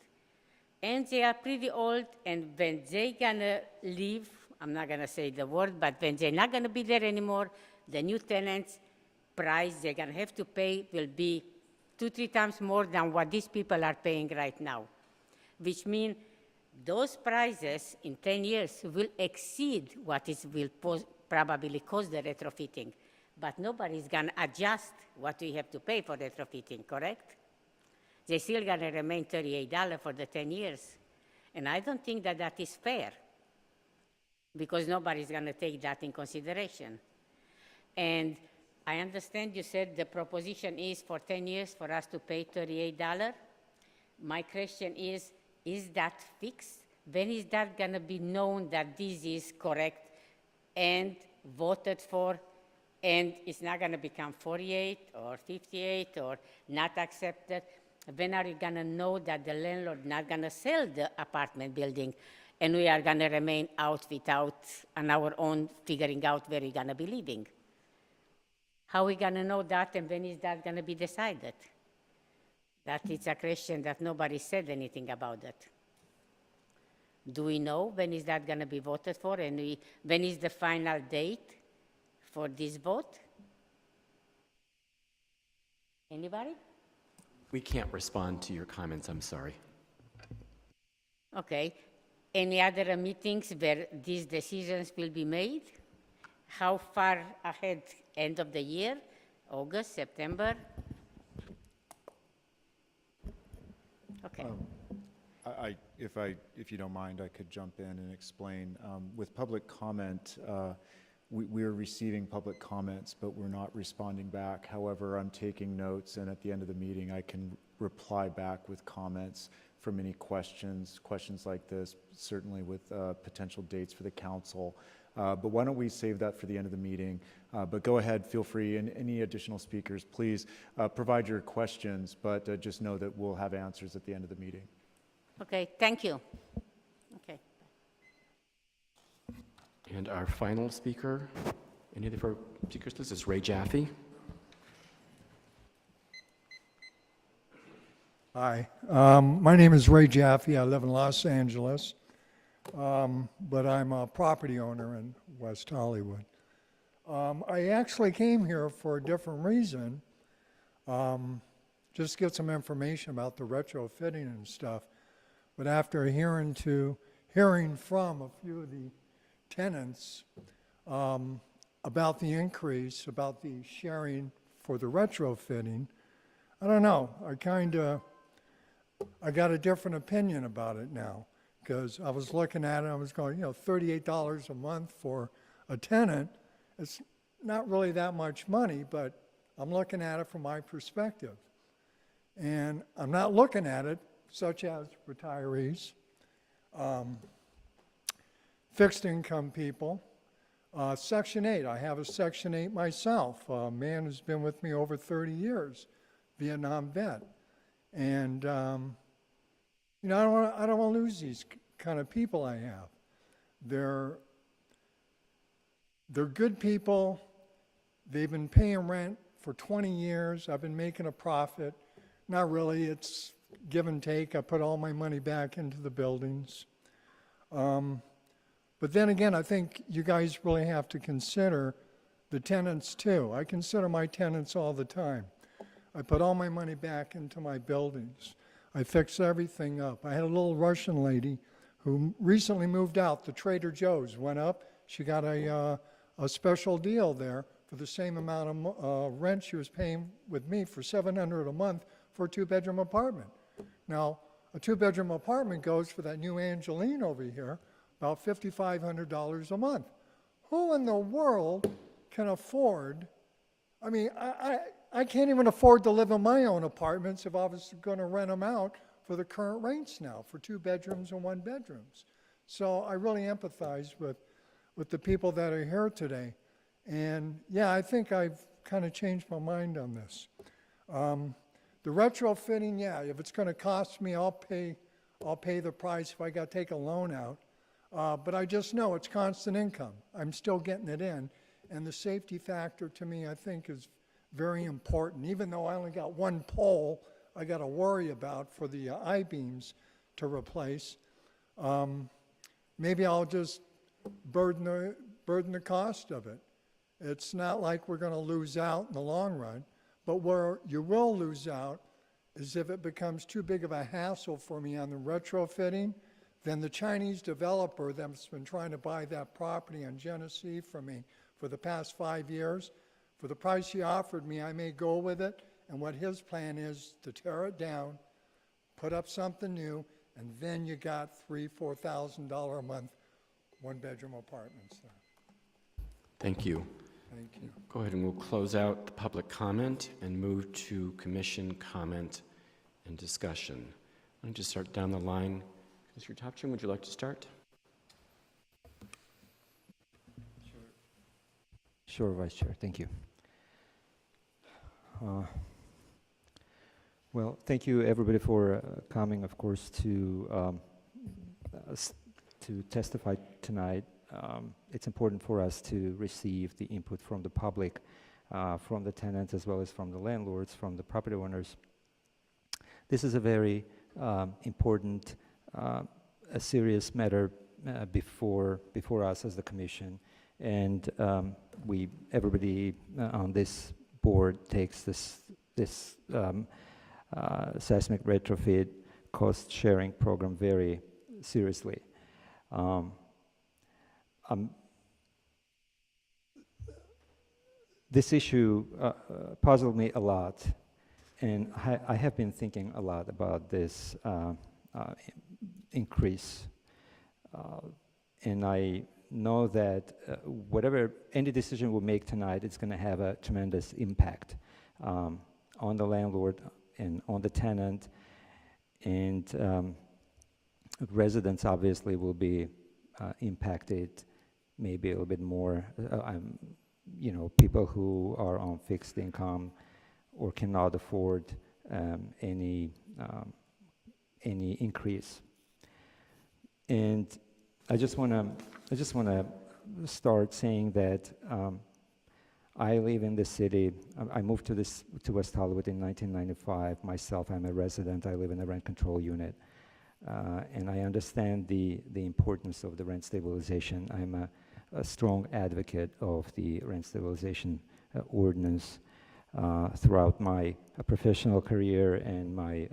And they are pretty old, and when they're gonna leave, I'm not gonna say the word, but when they're not gonna be there anymore, the new tenants' price they're gonna have to pay will be 2-3 times more than what these people are paying right now. Which means those prices in 10 years will exceed what will probably cost the retrofitting. But nobody's gonna adjust what we have to pay for retrofitting, correct? They're still going to remain $38 for the 10 years. And I don't think that that is fair because nobody's going to take that in consideration. And I understand you said the proposition is for 10 years for us to pay $38. My question is that fixed? When is that going to be known that this is correct and voted for, and it's not going to become 48 or 58 or not accepted? When are you going to know that the landlord not going to sell the apartment building and we are going to remain out without on our own figuring out where we're going to be living? How are we going to know that, and when is that going to be decided? That is a question that nobody said anything about it. Do we know when is that going to be voted for, and when is the final date for this vote? Anybody? We can't respond to your comments, I'm sorry. Okay. Any other meetings where these decisions will be made? How far ahead? End of the year? August, September? Okay. If you don't mind, I could jump in and explain. With public comment, we're receiving public comments, but we're not responding back. However, I'm taking notes, and at the end of the meeting, I can reply back with comments from any questions like this, certainly with potential dates for the council. But why don't we save that for the end of the meeting? But go ahead, feel free, and any additional speakers, please provide your questions, but just know that we'll have answers at the end of the meeting. Okay, thank you. Okay. And our final speaker, any of our speakers, this is Ray Jaffe. Hi, my name is Ray Jaffe. I live in Los Angeles, but I'm a property owner in West Hollywood. I actually came here for a different reason, just to get some information about the retrofitting and stuff. But after hearing from a few of the tenants about the increase, about the sharing for the retrofitting, I don't know, I got a different opinion about it now, because I was looking at it, I was going, $38 a month for a tenant, it's not really that much money, but I'm looking at it from my perspective. And I'm not looking at it such as retirees, fixed income people, Section 8. I have a Section 8 myself, a man who's been with me over 30 years, Vietnam vet. And, I don't want to lose these kind of people I have. They're good people. They've been paying rent for 20 years. I've been making a profit. Not really, it's give and take. I put all my money back into the buildings. But then again, I think you guys really have to consider the tenants too. I consider my tenants all the time. I put all my money back into my buildings. I fix everything up. I had a little Russian lady who recently moved out. The Trader Joe's went up. She got a special deal there for the same amount of rent she was paying with me for $700 a month for a 2-bedroom apartment. Now, a 2-bedroom apartment goes for that new Angeline over here about $5,500 a month. who in the world can afford, I mean, I can't even afford to live in my own apartments if I was going to rent them out for the current rates now, for 2 bedrooms and 1 bedrooms. So I really empathize with the people that are here today. And yeah, I think I've kind of changed my mind on this. The retrofitting, yeah, if it's going to cost me, I'll pay the price if I got to take a loan out. But I just know it's constant income. I'm still getting it in. And the safety factor to me, I think, is very important. Even though I only got 1 pole I got to worry about for the I-beams to replace, maybe I'll just burden the cost of it. It's not like we're going to lose out in the long run, but where you will lose out is if it becomes too big of a hassle for me on the retrofitting, then the Chinese developer that's been trying to buy that property on Genesee from me for the past 5 years, for the price he offered me, I may go with it, and what his plan is to tear it down, put up something new, and then you got $3,000-4,000 a month, 1-bedroom apartments there. Thank you. Thank you. Go ahead and we'll close out the public comment and move to commission comment and discussion. Why don't you start down the line? Mr. Topchin, would you like to start? Sure, Vice Chair. Thank you. Well, thank you everybody for coming, of course, to testify tonight. It's important for us to receive the input from the public, from the tenants, as well as from the landlords, from the property owners. This is a very important, a serious matter before us as the Commission, and everybody on this board takes this seismic retrofit cost sharing program very seriously. This issue puzzled me a lot, and I have been thinking a lot about this increase, and I know that whatever any decision we make tonight, it's going to have a tremendous impact on the landlord and on the tenant, and residents obviously will be impacted maybe a little bit more. You know, people who are on fixed income or cannot afford any increase. And I just want to start saying that I live in the city. I moved to West Hollywood in 1995. Myself, I'm a resident. I live in a rent control unit, and I understand the importance of the rent stabilization. I'm a strong advocate of the rent stabilization ordinance throughout my professional career and my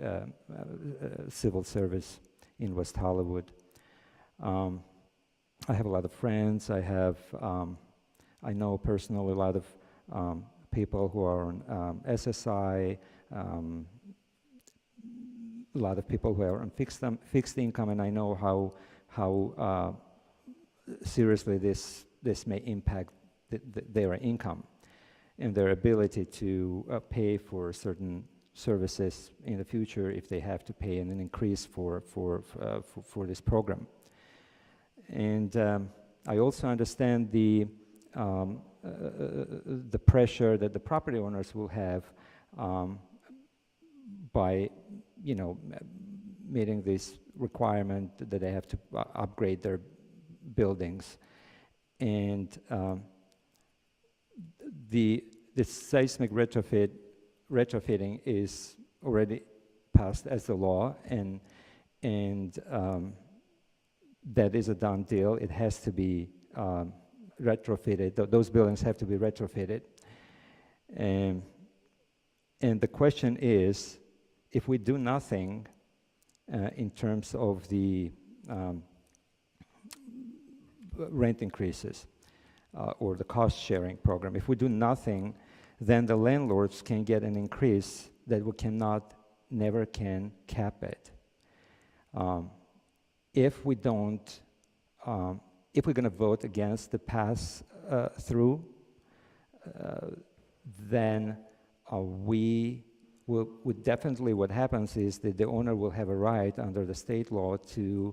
civil service in West Hollywood. I have a lot of friends. I know personally a lot of people who are on SSI, a lot of people who are on fixed income, and I know how seriously this may impact their income and their ability to pay for certain services in the future if they have to pay an increase for this program. And I also understand the pressure that the property owners will have by, meeting this requirement that they have to upgrade their buildings, and the seismic retrofitting is already passed as a law, and that is a done deal. It has to be retrofitted. Those buildings have to be retrofitted, and the question is, if we do nothing in terms of the rent increases or the cost sharing program, if we do nothing, then the landlords can get an increase that we never can cap it. If we don't, if we're going to vote against the pass through, then we would definitely, what happens is that the owner will have a right under the state law to,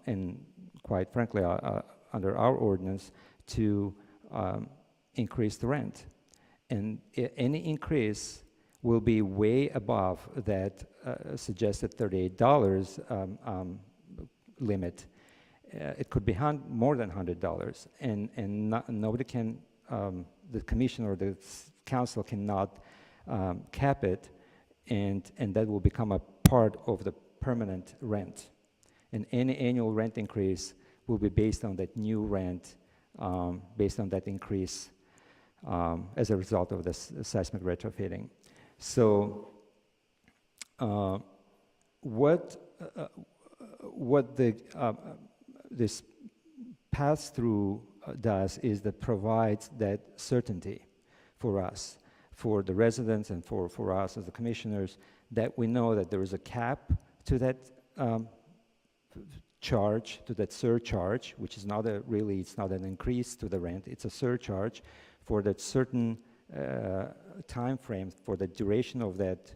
and quite frankly, under our ordinance, to increase the rent. And any increase will be way above that suggested $38 limit. It could be more than $100, and nobody can, the commission or the council cannot cap it, and that will become a part of the permanent rent. And any annual rent increase will be based on that new rent, based on that increase as a result of this seismic retrofitting. So what this pass-through does is that provides that certainty for us, for the residents and for us as the commissioners, that we know that there is a cap to that charge, to that surcharge, which is not it's not an increase to the rent, it's a surcharge for that certain time frame, for the duration of that,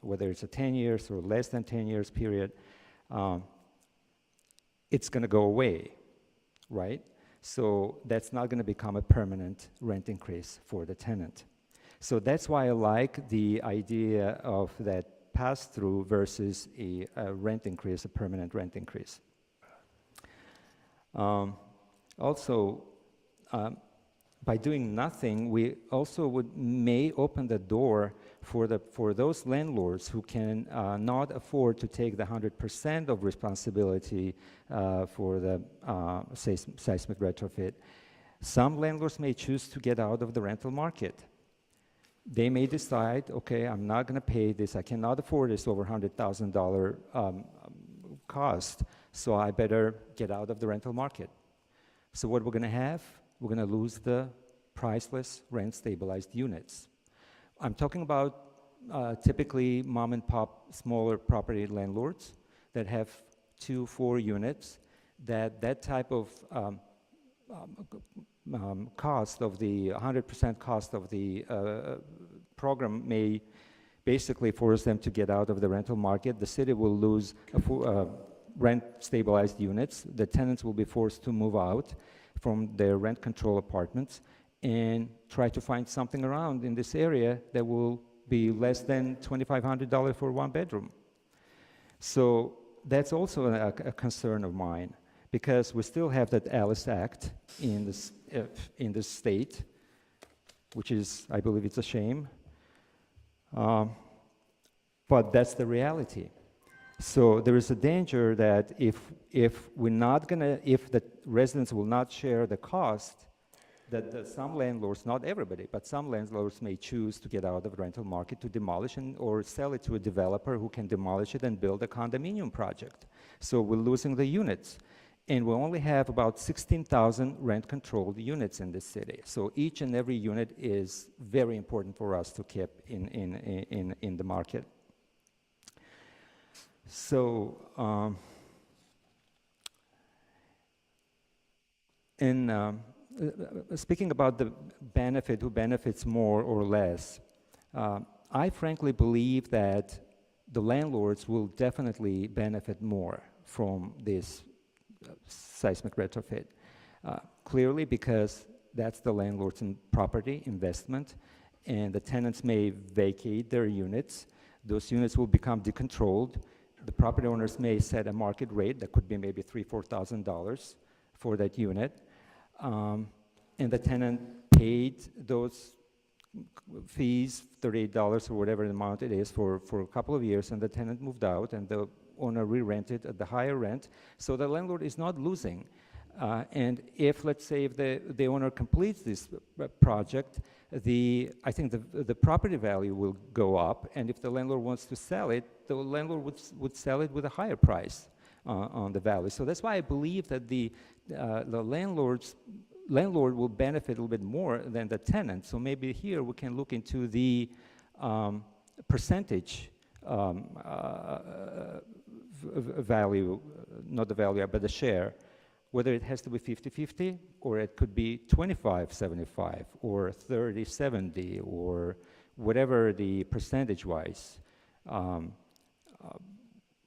whether it's a 10 years or less than 10 years period, it's going to go away, right? So that's not going to become a permanent rent increase for the tenant. So that's why I like the idea of that pass-through versus a rent increase, a permanent rent increase. Also, by doing nothing, we also may open the door for those landlords who can not afford to take the 100% of responsibility for the seismic retrofit. Some landlords may choose to get out of the rental market. They may decide, okay, I'm not going to pay this. I cannot afford this over $100,000 cost, so I better get out of the rental market. So what we're going to have? We're going to lose the priceless rent-stabilized units. I'm talking about typically mom-and-pop smaller property landlords that have 2-4 units, that type of cost of the 100% cost of the program may basically force them to get out of the rental market. The city will lose rent-stabilized units. The tenants will be forced to move out from their rent control apartments and try to find something around in this area that will be less than $2,500 for one bedroom. So that's also a concern of mine, because we still have that Alice Act in this state, which is, I believe it's a shame, but that's the reality. So there is a danger that if the residents will not share the cost, that some landlords, not everybody, but some landlords may choose to get out of the rental market, to demolish or sell it to a developer who can demolish it and build a condominium project. So we're losing the units. And we only have about 16,000 rent-controlled units in this city. So each and every unit is very important for us to keep in the market. So, speaking about the benefit, who benefits more or less, I frankly believe that the landlords will definitely benefit more from this seismic retrofit. Clearly, because that's the landlord's property investment, and the tenants may vacate their units. Those units will become decontrolled. The property owners may set a market rate that could be maybe $3,000, $4,000 for that unit. And the tenant paid those fees, $38 or whatever the amount it is, for a couple of years, and the tenant moved out, and the owner re-rented at the higher rent. So the landlord is not losing. And if, let's say, if the owner completes this project, I think the property value will go up, and if the landlord wants to sell it, the landlord would sell it with a higher price on the value. So that's why I believe that the landlord will benefit a little bit more than the tenant. So maybe here we can look into the percentage value, not the value, but the share whether it has to be 50-50, or it could be 25-75, or 30-70, or whatever the percentage-wise.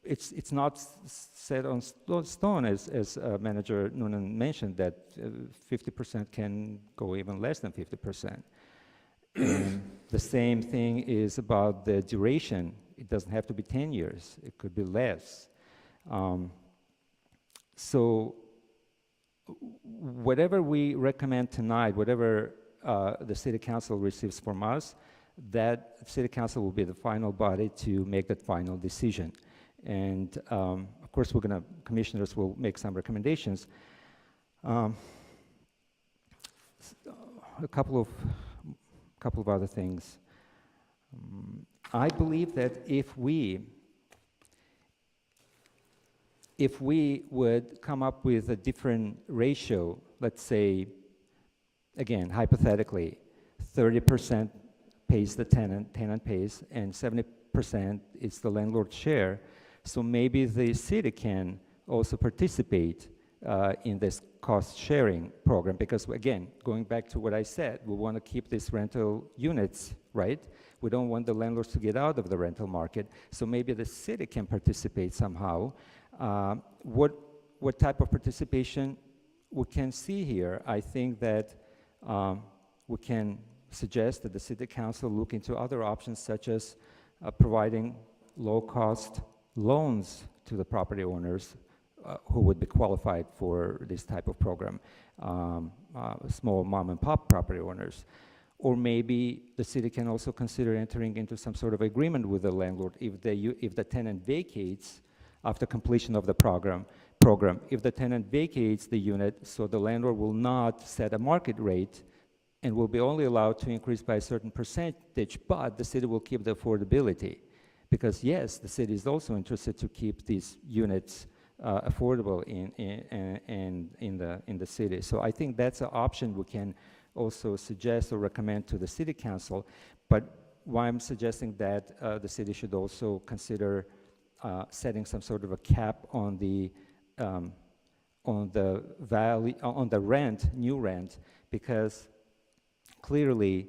It's not set on stone, as Manager Noonan mentioned, that 50% can go even less than 50%. And the same thing is about the duration. It doesn't have to be 10 years. It could be less. So whatever we recommend tonight, whatever the City Council receives from us, that City Council will be the final body to make that final decision. And of course, commissioners will make some recommendations. A couple of other things. I believe that if we would come up with a different ratio, let's say, again, hypothetically, 30% pays the tenant pays, and 70% is the landlord's share. So maybe the city can also participate in this cost-sharing program, because again, going back to what I said, we want to keep these rental units, right? We don't want the landlords to get out of the rental market, so maybe the city can participate somehow. What type of participation we can see here? I think that we can suggest that the City Council look into other options, such as providing low-cost loans to the property owners who would be qualified for this type of program, small mom-and-pop property owners. Or maybe the city can also consider entering into some sort of agreement with the landlord if the tenant vacates after completion of the program. If the tenant vacates the unit, so the landlord will not set a market rate and will be only allowed to increase by a certain percentage, but the city will keep the affordability. Because yes, the city is also interested to keep these units affordable in the city. So I think that's an option we can also suggest or recommend to the City Council. But why I'm suggesting that the city should also consider setting some sort of a cap on the value, on the rent, new rent, because clearly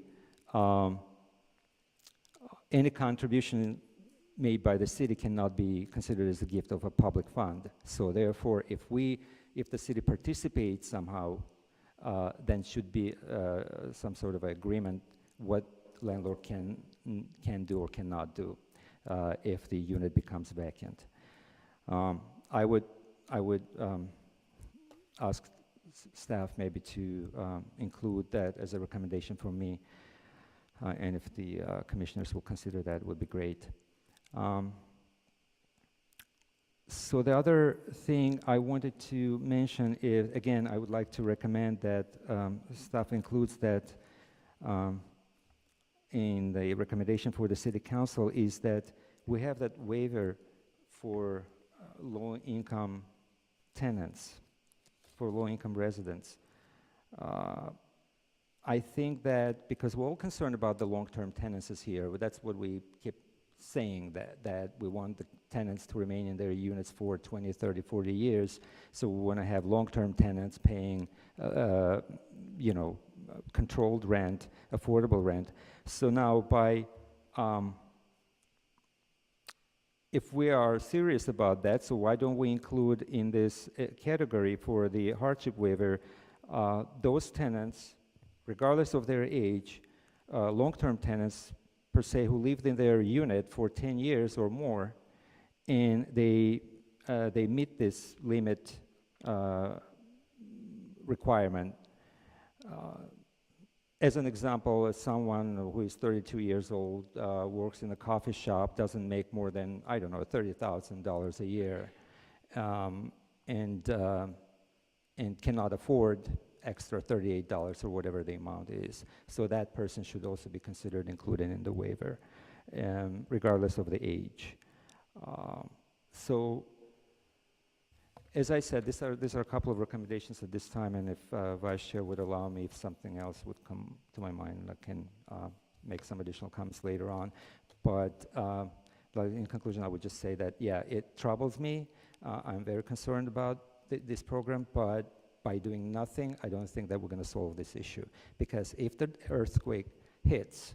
any contribution made by the city cannot be considered as a gift of a public fund. So therefore, if the city participates somehow, then should be some sort of agreement what landlord can do or cannot do if the unit becomes vacant. I would ask staff maybe to include that as a recommendation from me, and if the commissioners will consider that, would be great. So the other thing I wanted to mention is, again, I would like to recommend that staff includes that in the recommendation for the City Council, is that we have that waiver for low-income tenants, for low-income residents. I think that because we're all concerned about the long-term tenancies here, but that's what we keep saying, that we want the tenants to remain in their units for 20, 30, 40 years. So we want to have long-term tenants paying, controlled rent, affordable rent. So now if we are serious about that, so why don't we include in this category for the hardship waiver those tenants, regardless of their age, long-term tenants per se, who lived in their unit for 10 years or more, and they meet this limit requirement. As an example, someone who is 32 years old, works in a coffee shop, doesn't make more than, I don't know, $30,000 a year, and cannot afford extra $38 or whatever the amount is. So that person should also be considered included in the waiver, regardless of the age. So, as I said, these are a couple of recommendations at this time, and if Vice Chair would allow me, if something else would come to my mind, I can make some additional comments later on. But in conclusion, I would just say that, yeah, it troubles me. I'm very concerned about this program, but by doing nothing, I don't think that we're going to solve this issue. Because if the earthquake hits,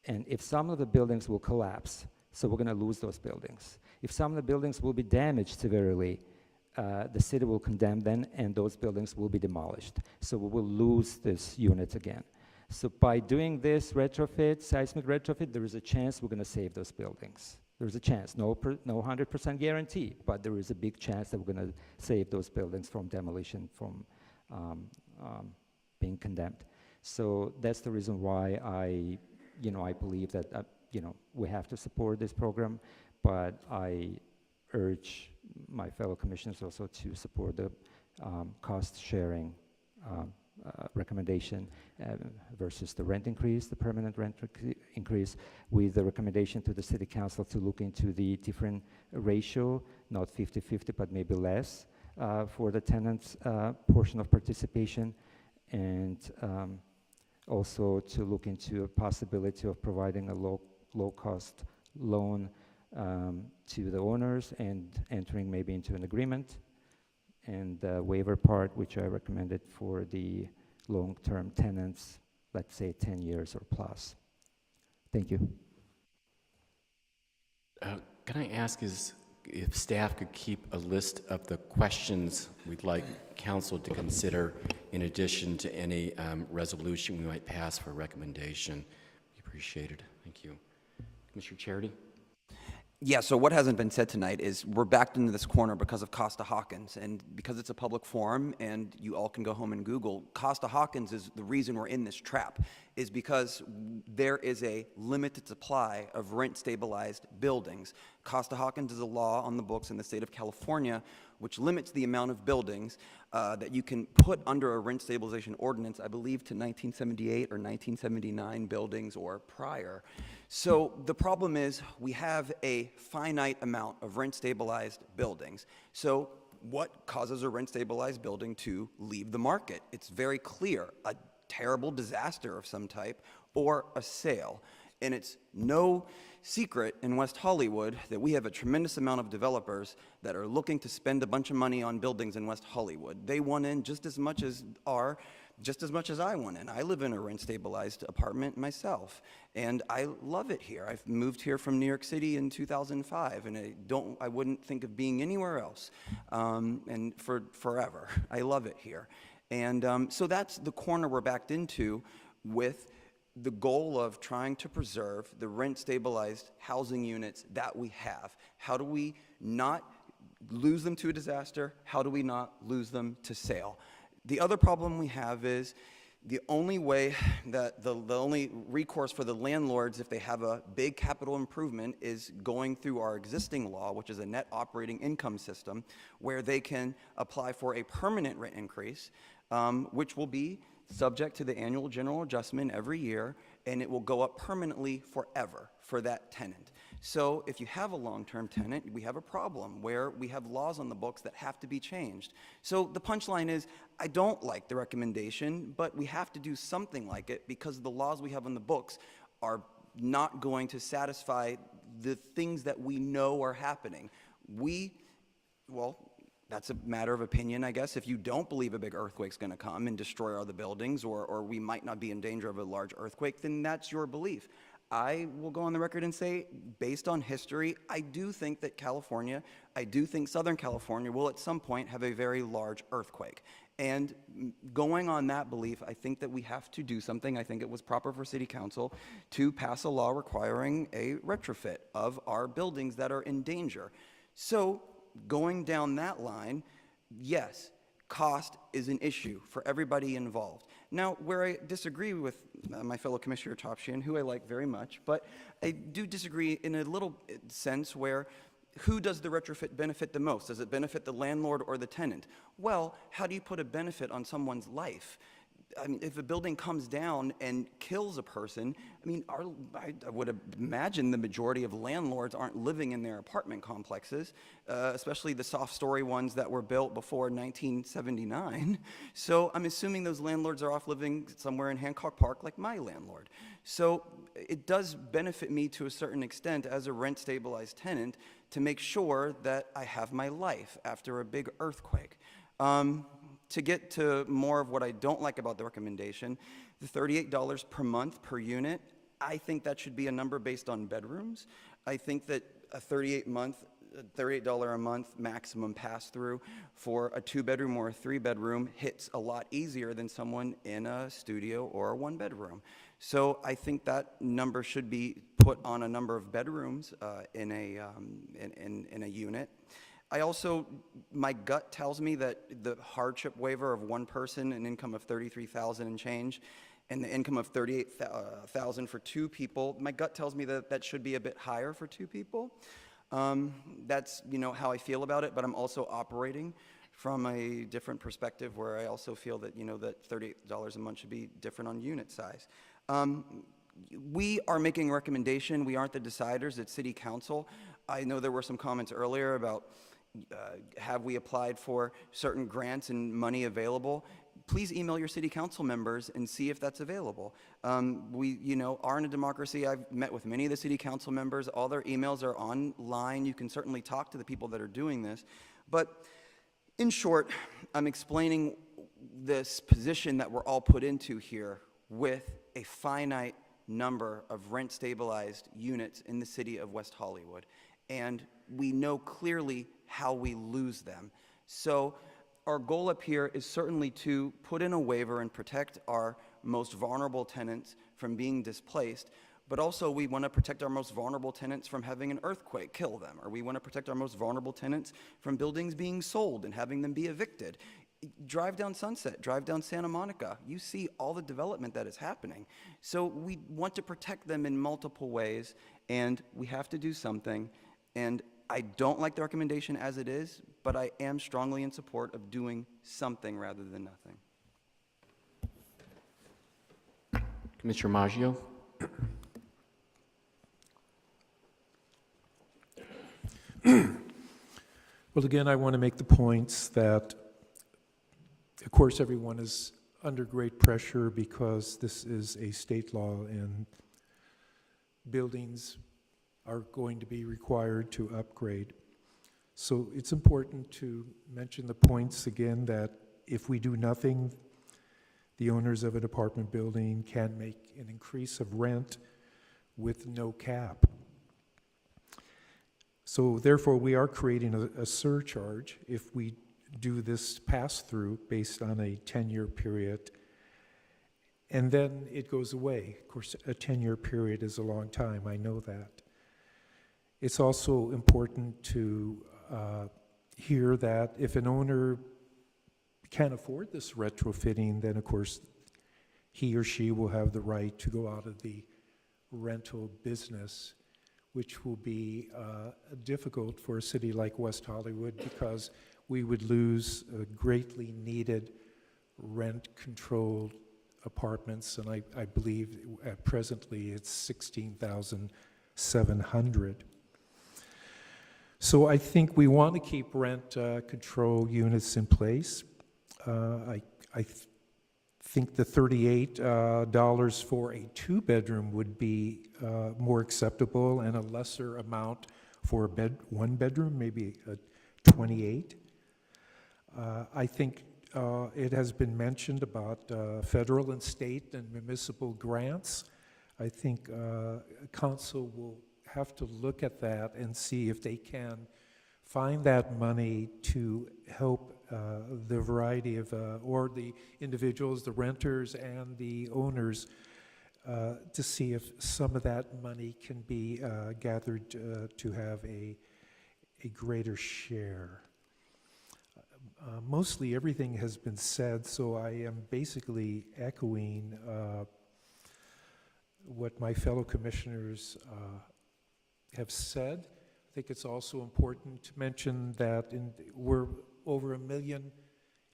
and if some of the buildings will collapse, so we're going to lose those buildings. If some of the buildings will be damaged severely, the city will condemn them, and those buildings will be demolished. So we will lose this unit again. So by doing this retrofit, seismic retrofit, there is a chance we're going to save those buildings. There's a chance, no 100% guarantee, but there is a big chance that we're going to save those buildings from demolition, from being condemned. So that's the reason why I believe that we have to support this program, but I urge my fellow commissioners also to support the cost sharing recommendation versus the rent increase, the permanent rent increase, with the recommendation to the city council to look into the different ratio, not 50-50, but maybe less for the tenants' portion of participation, and also to look into a possibility of providing a low-cost loan to the owners and entering maybe into an agreement, and the waiver part, which I recommended for the long-term tenants, let's say 10 years or plus. Thank you. Can I ask if staff could keep a list of the questions we'd like council to consider in addition to any resolution we might pass for recommendation? We appreciate it. Thank you. Commissioner Charity? Yeah, so what hasn't been said tonight is we're backed into this corner because of Costa-Hawkins, and because it's a public forum and you all can go home and Google, Costa-Hawkins is the reason we're in this trap, is because there is a limited supply of rent-stabilized buildings. Costa-Hawkins is a law on the books in the state of California which limits the amount of buildings that you can put under a rent stabilization ordinance, I believe to 1978 or 1979 buildings or prior. So the problem is we have a finite amount of rent-stabilized buildings. So what causes a rent-stabilized building to leave the market? It's very clear, a terrible disaster of some type or a sale. And it's no secret in West Hollywood that we have a tremendous amount of developers that are looking to spend a bunch of money on buildings in West Hollywood. They want in just as much as I want in. I live in a rent-stabilized apartment myself, and I love it here. I've moved here from New York City in 2005, and I wouldn't think of being anywhere else, and for forever. I love it here. And so that's the corner we're backed into, with the goal of trying to preserve the rent-stabilized housing units that we have. How do we not lose them to a disaster? How do we not lose them to sale? The other problem we have is the only way that the only recourse for the landlords if they have a big capital improvement is going through our existing law, which is a net operating income system, where they can apply for a permanent rent increase, which will be subject to the annual general adjustment every year, and it will go up permanently forever for that tenant. So if you have a long-term tenant, we have a problem where we have laws on the books that have to be changed. So the punchline is, I don't like the recommendation, but we have to do something like it because the laws we have on the books are not going to satisfy the things that we know are happening. Well, that's a matter of opinion, I guess. If you don't believe a big earthquake's going to come and destroy all the buildings, or we might not be in danger of a large earthquake, then that's your belief. I will go on the record and say, based on history, I do think that California, I do think Southern California will at some point have a very large earthquake. And going on that belief, I think that we have to do something. I think it was proper for City Council to pass a law requiring a retrofit of our buildings that are in danger. So going down that line, yes, cost is an issue for everybody involved. Now, where I disagree with my fellow Commissioner Topshin, who I like very much, but I do disagree in a little sense where who does the retrofit benefit the most? Does it benefit the landlord or the tenant? Well, how do you put a benefit on someone's life? I mean, if a building comes down and kills a person, I mean, I would imagine the majority of landlords aren't living in their apartment complexes, especially the soft story ones that were built before 1979. So I'm assuming those landlords are off living somewhere in Hancock Park like my landlord. So it does benefit me to a certain extent as a rent-stabilized tenant to make sure that I have my life after a big earthquake. To get to more of what I don't like about the recommendation, the $38 per month per unit, I think that should be a number based on bedrooms. I think that a $38 a month maximum pass-through for a 2-bedroom or a 3-bedroom hits a lot easier than someone in a studio or a 1-bedroom. So I think that number should be put on a number of bedrooms in a unit. I also, my gut tells me that the hardship waiver of one person, an income of $33,000 and change, and the income of $38,000 for 2 people, my gut tells me that that should be a bit higher for 2 people. That's, how I feel about it, but I'm also operating from a different perspective where I also feel that, that $38 a month should be different on unit size. We are making a recommendation. We aren't the deciders. It's City Council. I know there were some comments earlier about have we applied for certain grants and money available. Please email your City Council members and see if that's available. We, are in a democracy. I've met with many of the City Council members. All their emails are online. You can certainly talk to the people that are doing this. But in short, I'm explaining this position that we're all put into here with a finite number of rent-stabilized units in the city of West Hollywood. And we know clearly how we lose them. So our goal up here is certainly to put in a waiver and protect our most vulnerable tenants from being displaced, but also we want to protect our most vulnerable tenants from having an earthquake kill them, or we want to protect our most vulnerable tenants from buildings being sold and having them be evicted. Drive down Sunset, drive down Santa Monica, you see all the development that is happening. So we want to protect them in multiple ways, and we have to do something. And I don't like the recommendation as it is, but I am strongly in support of doing something rather than nothing. Commissioner Maggio? Well, again, I want to make the points that, of course, everyone is under great pressure because this is a state law and buildings are going to be required to upgrade. So it's important to mention the points again that if we do nothing, the owners of an apartment building can make an increase of rent with no cap. So therefore, we are creating a surcharge if we do this pass-through based on a 10-year period, and then it goes away. Of course, a 10-year period is a long time, I know that. It's also important to hear that if an owner can't afford this retrofitting, then of course he or she will have the right to go out of the rental business, which will be difficult for a city like West Hollywood because we would lose greatly needed rent-controlled apartments, and I believe presently it's 16,700. So I think we want to keep rent control units in place. I think the $38 for a 2-bedroom would be more acceptable, and a lesser amount for a 1-bedroom, maybe a 28. I think it has been mentioned about federal and state and municipal grants. I think council will have to look at that and see if they can find that money to help the variety of, or the individuals, the renters and the owners, to see if some of that money can be gathered to have a greater share. Mostly everything has been said, so I am basically echoing what my fellow commissioners have said. I think it's also important to mention that we're over 1 million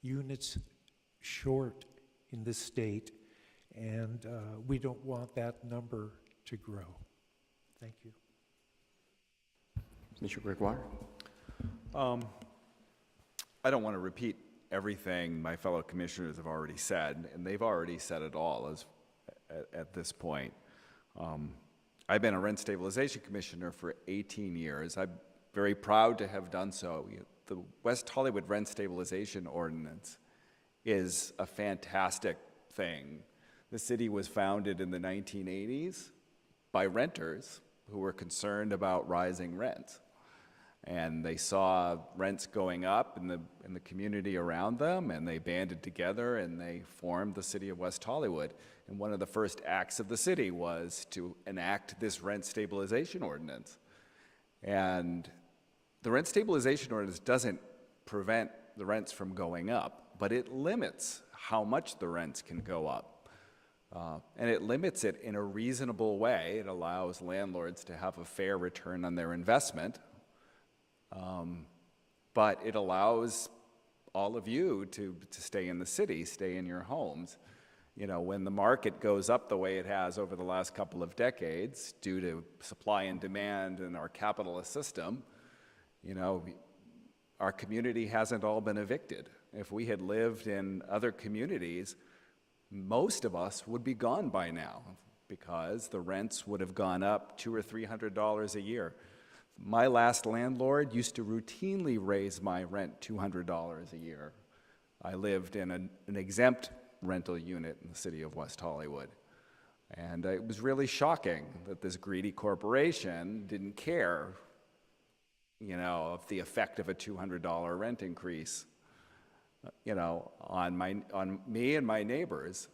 units short in this state, and we don't want that number to grow. Thank you. Mr. Gregoire? I don't want to repeat everything my fellow commissioners have already said, and they've already said it all at this point. I've been a rent stabilization commissioner for 18 years. I'm very proud to have done so. the West Hollywood Rent Stabilization Ordinance is a fantastic thing. The city was founded in the 1980s by renters who were concerned about rising rents. And they saw rents going up in the community around them, and they banded together and they formed the city of West Hollywood. And one of the first acts of the city was to enact this rent stabilization ordinance. And the rent stabilization ordinance doesn't prevent the rents from going up, but it limits how much the rents can go up. And it limits it in a reasonable way. It allows landlords to have a fair return on their investment. But it allows all of you to stay in the city, stay in your homes. You know, when the market goes up the way it has over the last couple of decades due to supply and demand in our capitalist system, you know, our community hasn't all been evicted. If we had lived in other communities, most of us would be gone by now because the rents would have gone up $200 or $300 a year. My last landlord used to routinely raise my rent $200 a year. I lived in an exempt rental unit in the city of West Hollywood. And it was really shocking that this greedy corporation didn't care, you know, of the effect of a $200 rent increase, you know, on me and my neighbors.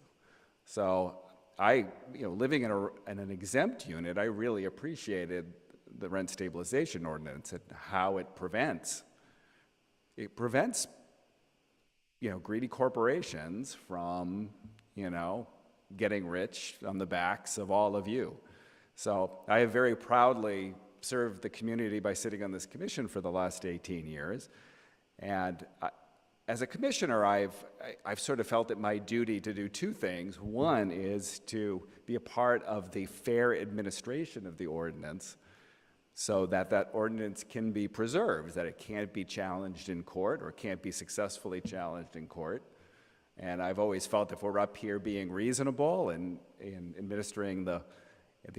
So living in an exempt unit, I really appreciated the rent stabilization ordinance and how it prevents, you know, greedy corporations from, you know, getting rich on the backs of all of you. So I have very proudly served the community by sitting on this commission for the last 18 years. And as a commissioner, I've sort of felt it my duty to do two things. One is to be a part of the fair administration of the ordinance so that that ordinance can be preserved, that it can't be challenged in court or can't be successfully challenged in court. And I've always felt if we're up here being reasonable and in administering the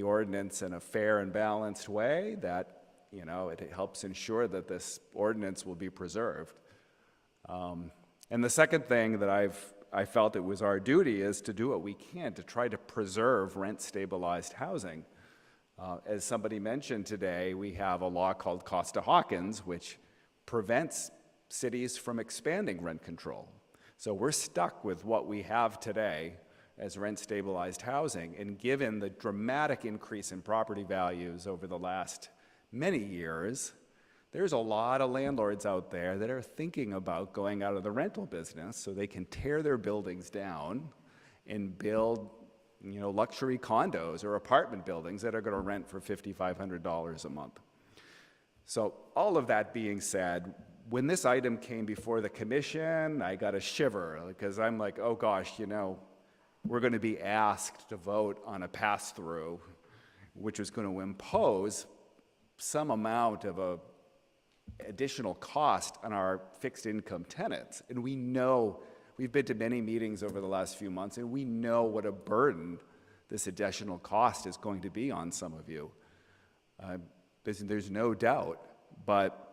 ordinance in a fair and balanced way, that, you know, it helps ensure that this ordinance will be preserved. And the second thing that I felt it was our duty is to do what we can to try to preserve rent-stabilized housing. As somebody mentioned today, we have a law called Costa-Hawkins, which prevents cities from expanding rent control. So we're stuck with what we have today as rent-stabilized housing. And given the dramatic increase in property values over the last many years, there's a lot of landlords out there that are thinking about going out of the rental business so they can tear their buildings down and build, you know, luxury condos or apartment buildings that are going to rent for $5,500 a month. So all of that being said, when this item came before the commission, I got a shiver because I'm like, oh gosh, you know, we're going to be asked to vote on a pass-through, which was going to impose some amount of a additional cost on our fixed income tenants. And we know, we've been to many meetings over the last few months, and we know what a burden this additional cost is going to be on some of you. There's no doubt, but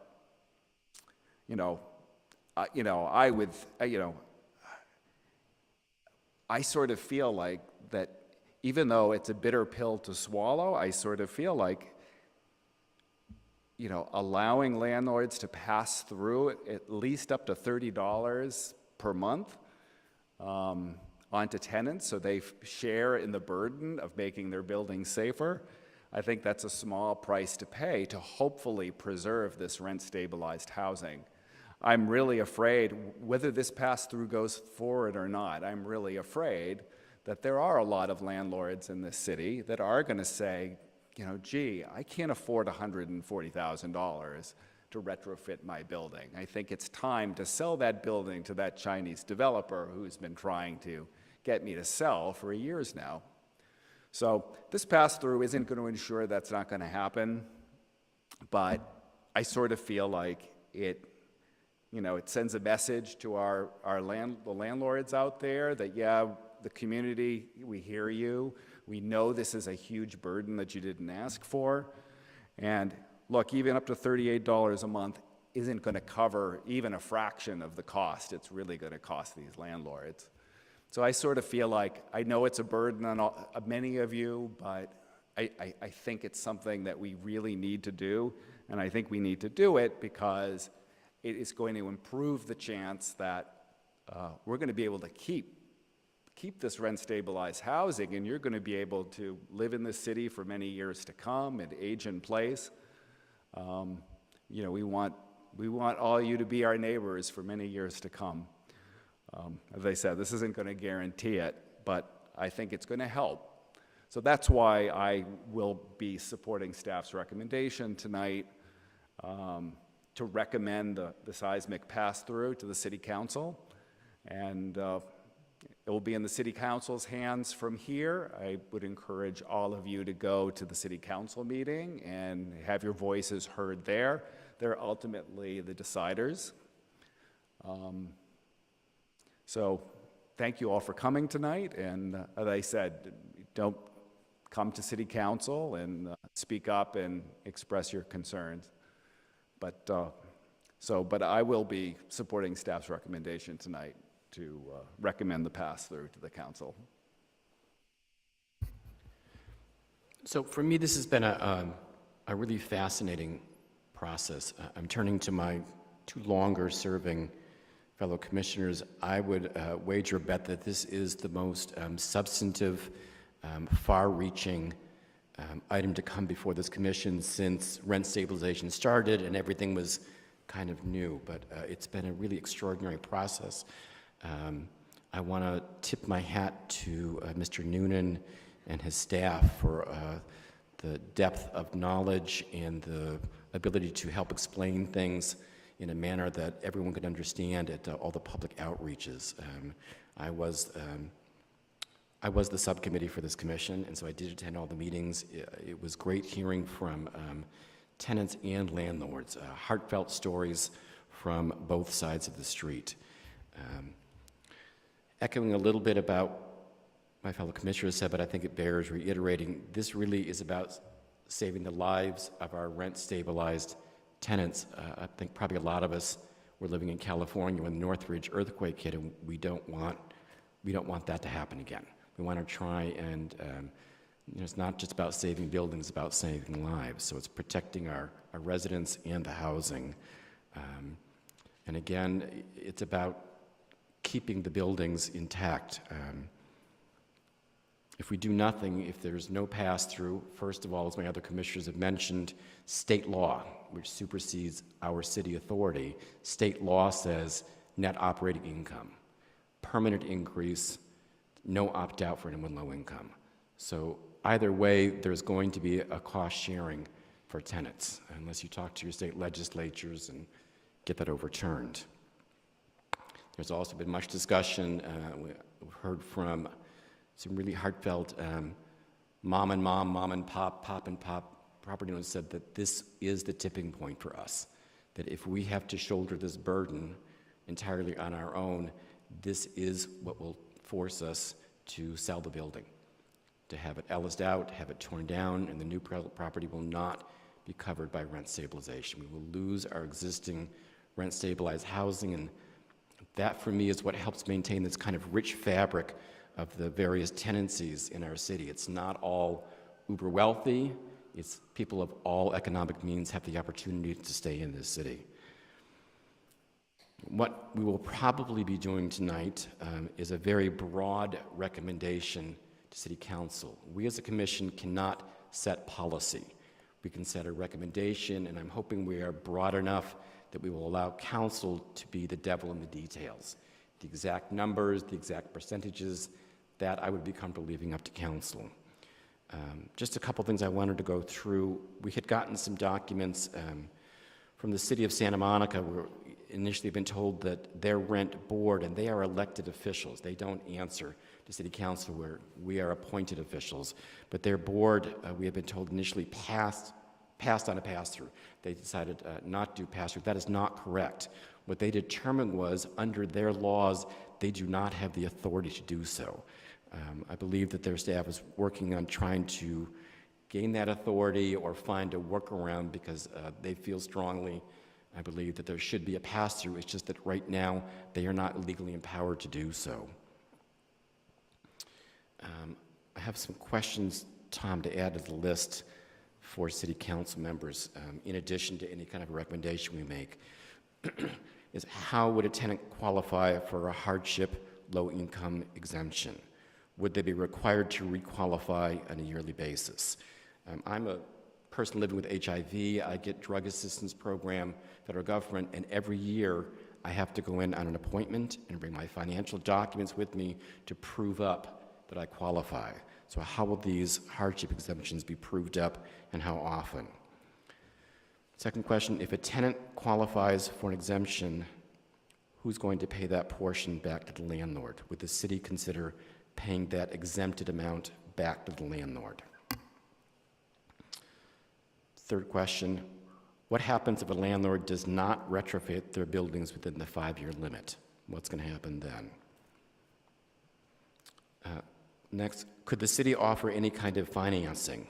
I sort of feel like that even though it's a bitter pill to swallow, I sort of feel like, you know, allowing landlords to pass through at least up to $30 per month onto tenants so they share in the burden of making their buildings safer, I think that's a small price to pay to hopefully preserve this rent-stabilized housing. I'm really afraid, whether this pass-through goes forward or not, I'm really afraid that there are a lot of landlords in this city that are going to say, you know, gee, I can't afford $140,000 to retrofit my building. I think it's time to sell that building to that Chinese developer who's been trying to get me to sell for years now. So this pass-through isn't going to ensure that's not going to happen, but I sort of feel like it, you know, it sends a message to the landlords out there that, yeah, the community, we hear you. We know this is a huge burden that you didn't ask for. And look, even up to $38 a month isn't going to cover even a fraction of the cost it's really going to cost these landlords. So I sort of feel like, I know it's a burden on many of you, but I think it's something that we really need to do, and I think we need to do it because it is going to improve the chance that we're going to be able to keep this rent-stabilized housing, and you're going to be able to live in the city for many years to come and age in place. You know, we want all you to be our neighbors for many years to come. As I said, this isn't going to guarantee it, but I think it's going to help. So that's why I will be supporting staff's recommendation tonight to recommend the seismic pass-through to the City Council. And it will be in the City Council's hands from here. I would encourage all of you to go to the City Council meeting and have your voices heard there. They're ultimately the deciders. So thank you all for coming tonight, and as I said, don't come to City Council and speak up and express your concerns. But I will be supporting staff's recommendation tonight to recommend the pass-through to the council. So for me, this has been a really fascinating process. I'm turning to my two longer-serving fellow commissioners. I would wager a bet that this is the most substantive, far-reaching item to come before this commission since rent stabilization started and everything was kind of new. But it's been a really extraordinary process. I want to tip my hat to Mr. Noonan and his staff for the depth of knowledge and the ability to help explain things in a manner that everyone could understand at all the public outreaches. I was the subcommittee for this commission, and so I did attend all the meetings. It was great hearing from tenants and landlords, heartfelt stories from both sides of the street. Echoing a little bit about my fellow commissioners said, but I think it bears reiterating, this really is about saving the lives of our rent-stabilized tenants. I think probably a lot of us were living in California when the Northridge earthquake hit, and we don't want that to happen again. We want to try and, it's not just about saving buildings, it's about saving lives. So it's protecting our residents and the housing. And again, it's about keeping the buildings intact. If we do nothing, if there's no pass-through, first of all, as my other commissioners have mentioned, state law, which supersedes our city authority, state law says net operating income, permanent increase, no opt-out for anyone low income. So either way, there's going to be a cost sharing for tenants, unless you talk to your state legislatures and get that overturned. There's also been much discussion. We've heard from some really heartfelt mom and pop property owners said that this is the tipping point for us, that if we have to shoulder this burden entirely on our own, this is what will force us to sell the building, to have it Ellised out, have it torn down, and the new property will not be covered by rent stabilization. We will lose our existing rent-stabilized housing, and that, for me, is what helps maintain this kind of rich fabric of the various tenancies in our city. It's not all uber wealthy. It's people of all economic means have the opportunity to stay in this city. What we will probably be doing tonight is a very broad recommendation to City Council. We as a commission cannot set policy. We can set a recommendation, and I'm hoping we are broad enough that we will allow council to be the devil in the details. The exact numbers, the exact percentages, that I would be comfortable leaving up to council. Just a couple things I wanted to go through. We had gotten some documents from the city of Santa Monica. We're initially been told that their rent board, and they are elected officials. They don't answer to city council where we are appointed officials. But their board, we have been told initially passed on a pass-through. They decided not to do pass-through. That is not correct. What they determined was, under their laws, they do not have the authority to do so. I believe that their staff is working on trying to gain that authority or find a workaround because they feel strongly I believe that there should be a pass-through. It's just that right now they are not legally empowered to do so. I have some questions, Tom, to add to the list for city council members, in addition to any kind of recommendation we make. Is how would a tenant qualify for a hardship low-income exemption? Would they be required to requalify on a yearly basis? I'm a person living with HIV. I get drug assistance program, federal government, and every year I have to go in on an appointment and bring my financial documents with me to prove up that I qualify. So how will these hardship exemptions be proved up, and how often? Second question, if a tenant qualifies for an exemption, who's going to pay that portion back to the landlord? Would the city consider paying that exempted amount back to the landlord? Third question, what happens if a landlord does not retrofit their buildings within the 5-year limit? What's going to happen then? Next, could the city offer any kind of financing,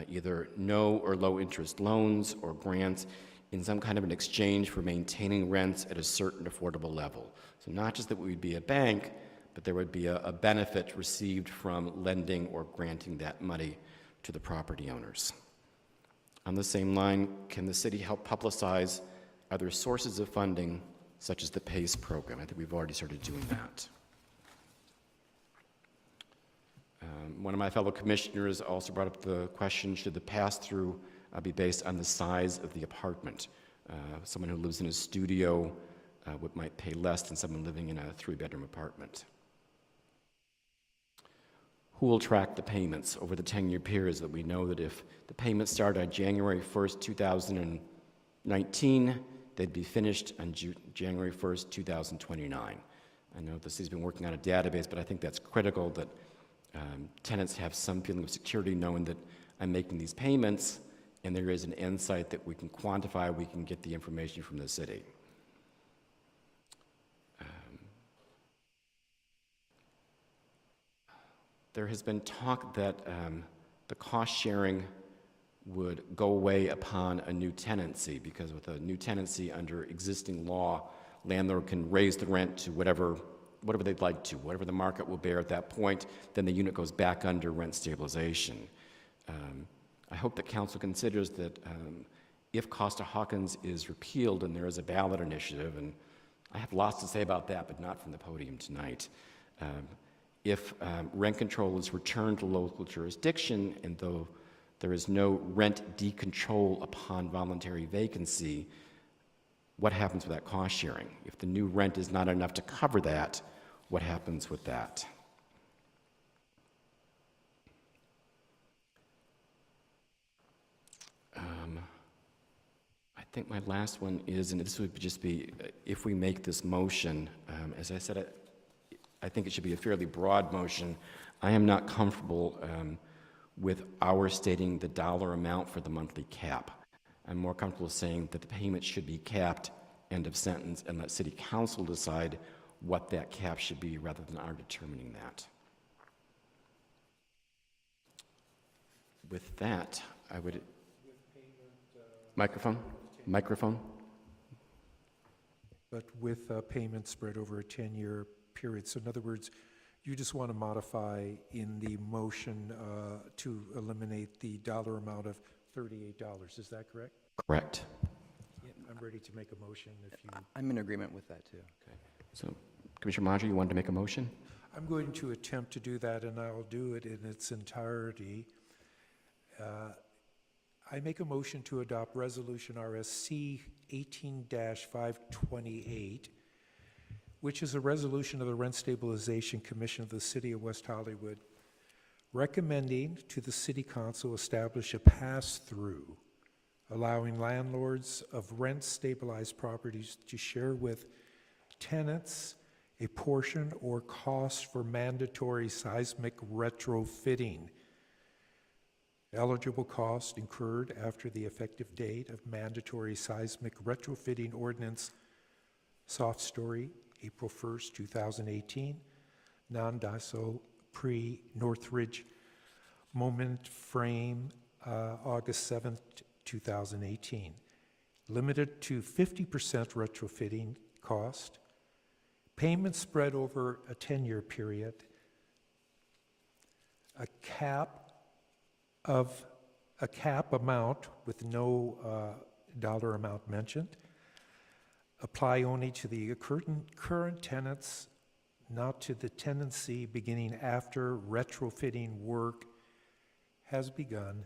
either no or low interest loans or grants in some kind of an exchange for maintaining rents at a certain affordable level? So not just that we would be a bank, but there would be a benefit received from lending or granting that money to the property owners. On the same line, can the city help publicize other sources of funding, such as the PACE program? I think we've already started doing that. One of my fellow commissioners also brought up the question, should the pass-through be based on the size of the apartment? Someone who lives in a studio might pay less than someone living in a 3-bedroom apartment. Who will track the payments over the 10-year period so that we know that if the payments start on January 1st, 2019, they'd be finished on January 1st, 2029. I know the city's been working on a database, but I think that's critical that tenants have some feeling of security knowing that I'm making these payments and there is an insight that we can quantify, we can get the information from the city. There has been talk that the cost sharing would go away upon a new tenancy, because with a new tenancy under existing law, landlord can raise the rent to whatever they'd like to, whatever the market will bear at that point, then the unit goes back under rent stabilization. I hope that council considers that if Costa-Hawkins is repealed and there is a ballot initiative, and I have lots to say about that, but not from the podium tonight, if rent control is returned to local jurisdiction, and though there is no rent decontrol upon voluntary vacancy, what happens with that cost sharing? If the new rent is not enough to cover that, what happens with that? I think my last one is, and this would just be, if we make this motion, as I said, I think it should be a fairly broad motion. I am not comfortable with our stating the dollar amount for the monthly cap. I'm more comfortable saying that the payment should be capped, end of sentence, and let City Council decide what that cap should be rather than our determining that. With that, I would... Microphone? Microphone? But with payment spread over a 10-year period. So in other words, you just want to modify in the motion to eliminate the dollar amount of $38. Is that correct? Correct. Yeah, I'm ready to make a motion if you... I'm in agreement with that, too. Okay. So, Commissioner Maggio, you wanted to make a motion? I'm going to attempt to do that, and I'll do it in its entirety. I make a motion to adopt Resolution RSC 18-528, which is a resolution of the Rent Stabilization Commission of the City of West Hollywood, recommending to the City Council establish a pass-through, allowing landlords of rent-stabilized properties to share with tenants a portion or cost for mandatory seismic retrofitting. Eligible cost incurred after the effective date of mandatory seismic retrofitting ordinance, soft story, April 1st, 2018, non-DISO pre-Northridge moment frame, August 7th, 2018. limited to 50% retrofitting cost, payments spread over a 10-year period, a cap amount with no dollar amount mentioned, apply only to the current tenants, not to the tenancy beginning after retrofitting work has begun,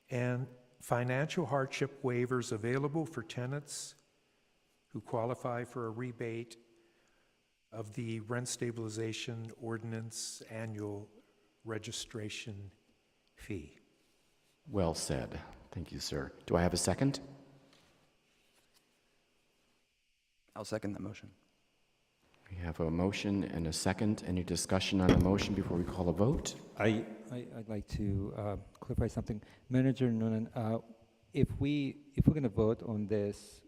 and financial hardship waivers available for tenants who qualify for a rebate of the rent stabilization ordinance annual registration fee. Well said. Thank you, sir. Do I have a second? I'll second that motion. We have a motion and a second. Any discussion on the motion before we call a vote? I'd like to clarify something. Manager Noonan, if we're going to vote on this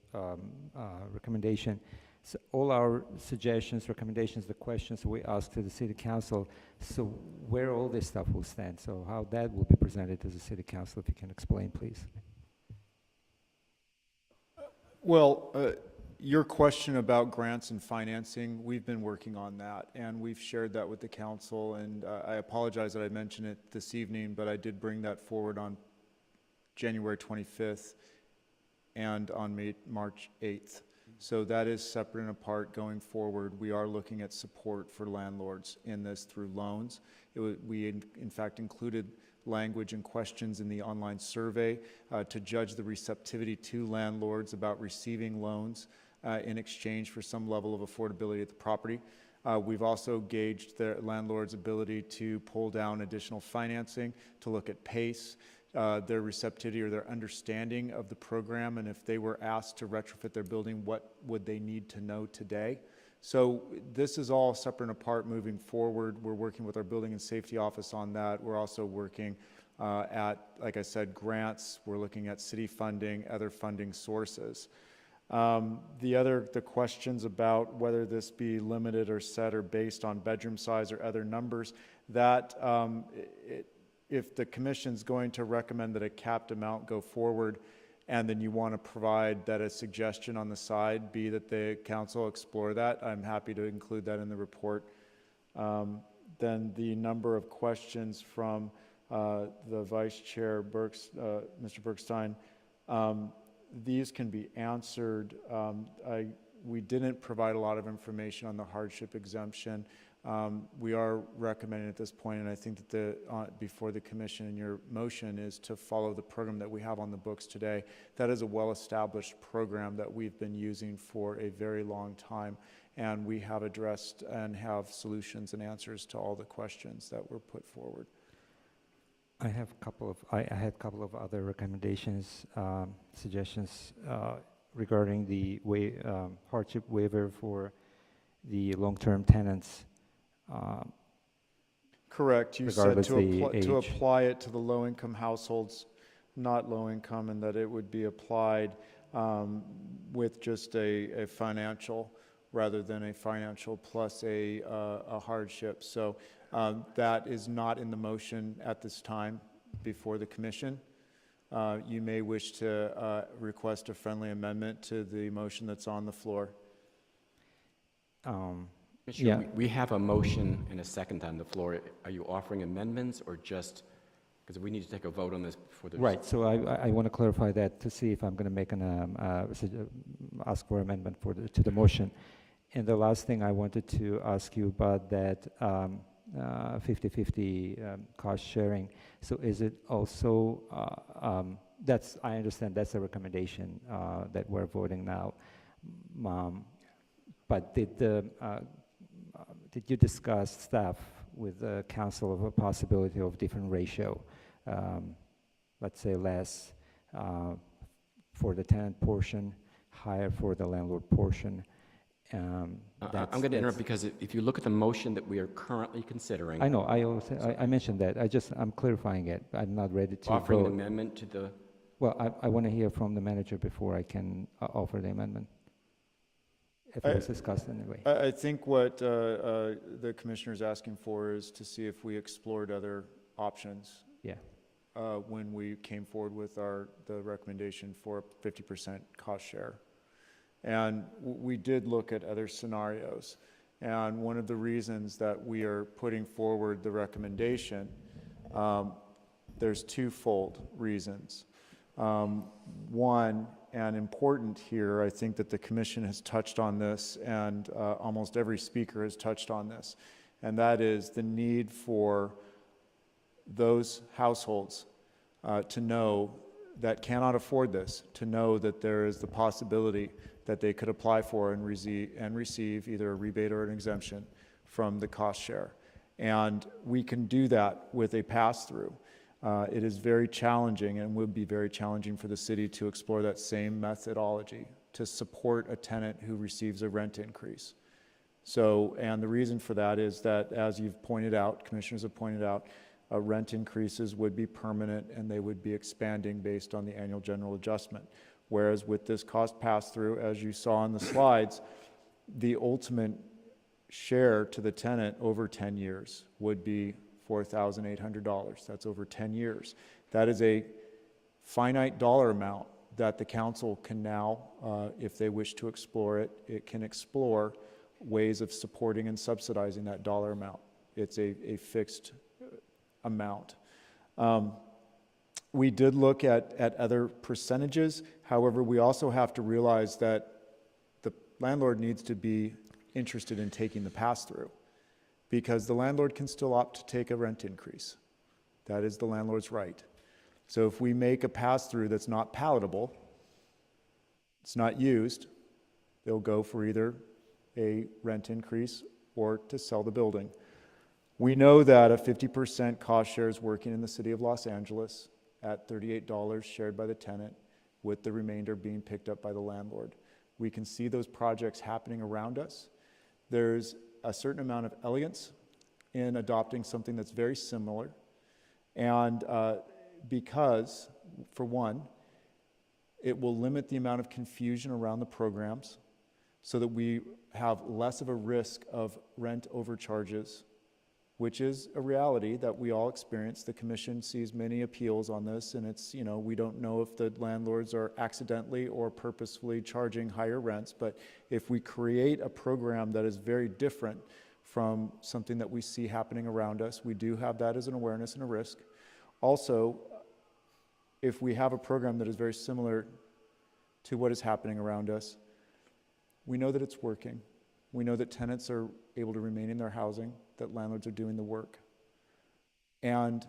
recommendation, so all our suggestions, recommendations, the questions we ask to the city council, so where all this stuff will stand, so how that will be presented to the city council, if you can explain, please. Well, your question about grants and financing, we've been working on that, and we've shared that with the council, and I apologize that I mentioned it this evening, but I did bring that forward on January 25th and on March 8th. So that is separate and apart going forward. We are looking at support for landlords in this through loans. We in fact included language and questions in the online survey to judge the receptivity to landlords about receiving loans in exchange for some level of affordability at the property. We've also gauged the landlord's ability to pull down additional financing, to look at pace, their receptivity or their understanding of the program, and if they were asked to retrofit their building, what would they need to know today? So this is all separate and apart moving forward. We're working with our Building and Safety Office on that. We're also working at, like I said, grants. We're looking at city funding, other funding sources. The questions about whether this be limited or set or based on bedroom size or other numbers, that if the commission's going to recommend that a capped amount go forward, and then you want to provide that a suggestion on the side be that the council explore that, I'm happy to include that in the report. Then the number of questions from the Vice Chair Mr. Bergstein, these can be answered. We didn't provide a lot of information on the hardship exemption. We are recommending at this point, and I think that before the commission and your motion is to follow the program that we have on the books today. That is a well-established program that we've been using for a very long time, and we have addressed and have solutions and answers to all the questions that were put forward. I had a couple of other recommendations, suggestions regarding the hardship waiver for the long-term tenants. Correct. You said to apply it to the low-income households, not low-income, and that it would be applied with just a financial rather than a financial plus a hardship. So that is not in the motion at this time before the commission. You may wish to request a friendly amendment to the motion that's on the floor. Yeah. We have a motion and a second on the floor. Are you offering amendments or just, because we need to take a vote on this before the... Right, so I want to clarify that to see if I'm going to make ask for amendment to the motion. And the last thing I wanted to ask you about that 50-50 cost sharing. So is it also, I understand that's a recommendation that we're voting now. But did you discuss staff with the council of a possibility of different ratio? Let's say less for the tenant portion, higher for the landlord portion. I'm going to interrupt because if you look at the motion that we are currently considering... I know, I mentioned that. I'm clarifying it. I'm not ready to offering vote. an amendment to the... Well, I want to hear from the manager before I can offer the amendment. If it was discussed anyway. I think what the commissioner is asking for is to see if we explored other options. Yeah. when we came forward with the recommendation for a 50% cost share. And we did look at other scenarios. And one of the reasons that we are putting forward the recommendation, there's twofold reasons. One, and important here, I think that the commission has touched on this, and almost every speaker has touched on this, and that is the need for those households to know that cannot afford this, to know that there is the possibility that they could apply for and receive either a rebate or an exemption from the cost share. And we can do that with a pass-through. It is very challenging and would be very challenging for the city to explore that same methodology to support a tenant who receives a rent increase. So, and the reason for that is that, as you've pointed out, commissioners have pointed out, rent increases would be permanent and they would be expanding based on the annual general adjustment. Whereas with this cost pass-through, as you saw in the slides, the ultimate share to the tenant over 10 years would be $4,800. That's over 10 years. That is a finite dollar amount that the council can now, if they wish to explore it, it can explore ways of supporting and subsidizing that dollar amount. It's a fixed amount. We did look at other percentages. However, we also have to realize that the landlord needs to be interested in taking the pass-through, because the landlord can still opt to take a rent increase. That is the landlord's right. So if we make a pass-through that's not palatable, it's not used, they'll go for either a rent increase or to sell the building. We know that a 50% cost share is working in the city of Los Angeles at $38 shared by the tenant, with the remainder being picked up by the landlord. We can see those projects happening around us. There's a certain amount of elegance in adopting something that's very similar. And because, for one, it will limit the amount of confusion around the programs so that we have less of a risk of rent overcharges, which is a reality that we all experience. The commission sees many appeals on this, and it's, you know, we don't know if the landlords are accidentally or purposefully charging higher rents, but if we create a program that is very different from something that we see happening around us, we do have that as an awareness and a risk. Also, if we have a program that is very similar to what is happening around us, we know that it's working. We know that tenants are able to remain in their housing, that landlords are doing the work. And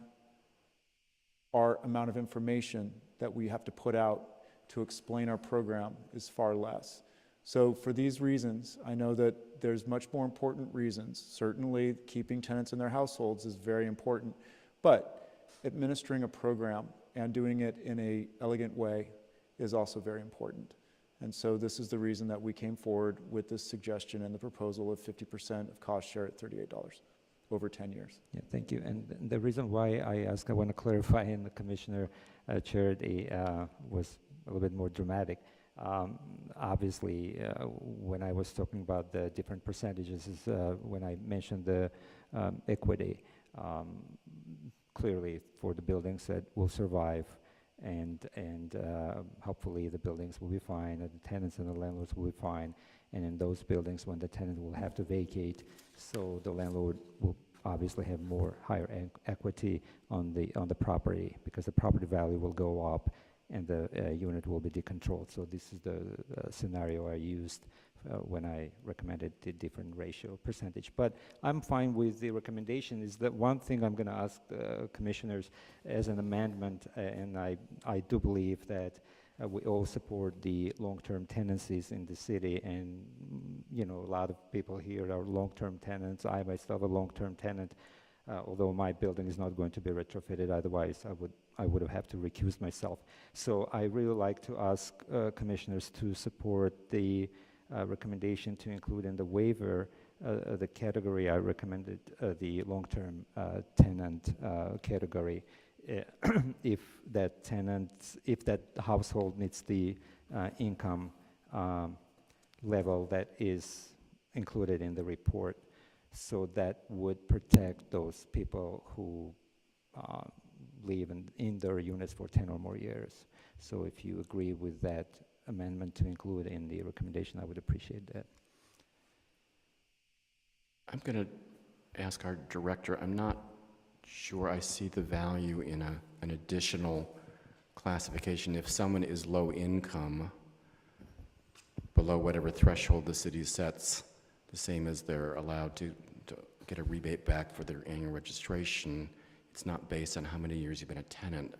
our amount of information that we have to put out to explain our program is far less. So for these reasons, I know that there's much more important reasons. Certainly, keeping tenants in their households is very important, but administering a program and doing it in an elegant way is also very important. And so this is the reason that we came forward with this suggestion and the proposal of 50% of cost share at $38 over 10 years. Yeah, thank you. And the reason why I ask, I want to clarify, and the Commissioner Charity was a little bit more dramatic. Obviously, when I was talking about the different percentages, is when I mentioned the equity, clearly for the buildings that will survive, and hopefully the buildings will be fine, and the tenants and the landlords will be fine, and in those buildings when the tenant will have to vacate, so the landlord will obviously have higher equity on the property, because the property value will go up and the unit will be decontrolled. So this is the scenario I used when I recommended the different ratio percentage. But I'm fine with the recommendation. Is that one thing I'm going to ask the commissioners as an amendment, and I do believe that we all support the long-term tenancies in the city, and you know, a lot of people here are long-term tenants. I myself a long-term tenant, although my building is not going to be retrofitted, otherwise I would have to recuse myself. So I really like to ask commissioners to support the recommendation to include in the waiver the category I recommended, the long-term tenant category. If that household meets the income level that is included in the report, so that would protect those people who live in their units for 10 or more years. So if you agree with that amendment to include in the recommendation, I would appreciate that. I'm going to ask our director, I'm not sure I see the value in an additional classification. If someone is low income, below whatever threshold the city sets, the same as they're allowed to get a rebate back for their annual registration, it's not based on how many years you've been a tenant.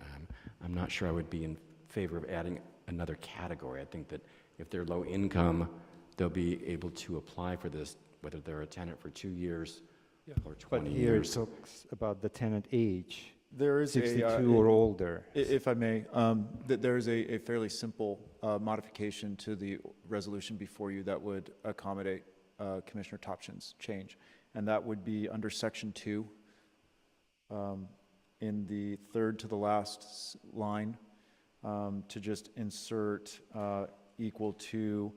I'm not sure I would be in favor of adding another category. I think that if they're low income, they'll be able to apply for this, whether they're a tenant for 2 years or 20 But here it years. talks about the tenant age, There is 62 or older. If I may, there is a fairly simple modification to the resolution before you that would accommodate Commissioner Topchin's change, and that would be under Section 2, in the third to the last line, to just insert equal to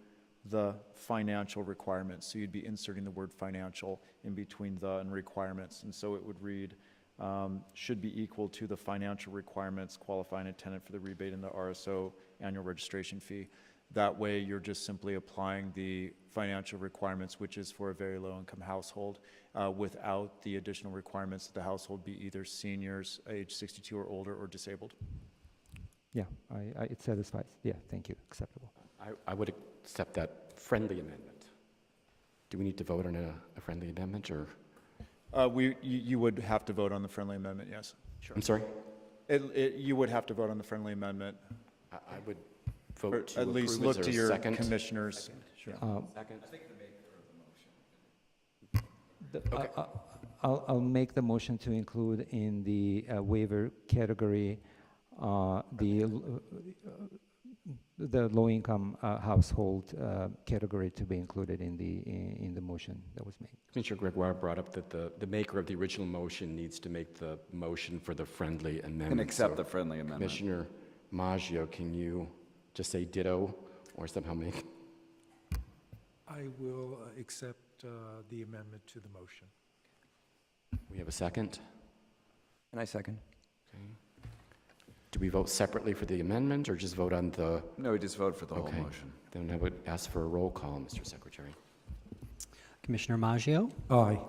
the financial requirements. So you'd be inserting the word financial in between the and requirements, and so it would read, should be equal to the financial requirements qualifying a tenant for the rebate in the RSO annual registration fee. That way, you're just simply applying the financial requirements, which is for a very low-income household, without the additional requirements that the household be either seniors, age 62 or older, or disabled. Yeah, it satisfies. Yeah, thank you. Acceptable. I would accept that friendly amendment. Do we need to vote on a friendly amendment, or? You would have to vote on the friendly amendment, yes. Sure. I'm sorry? You would have to vote on the friendly amendment. I would vote to at least approve. look Is to there a your second? commissioners. Second. Yeah. Second. I'll make the motion to include in the waiver category the low-income household category to be included in the motion that was made. Commissioner Gregoire brought up that the maker of the original motion needs to make the motion for the friendly amendment. And accept So the friendly amendment. Commissioner Maggio, can you just say ditto or somehow make? I will accept the amendment to the motion. We have a second? And I second. Okay. Do we vote separately for the amendment or just vote on the? No, we just vote for the whole Okay. motion. Then I would ask for a roll call, Mr. Secretary. Commissioner Maggio, Aye.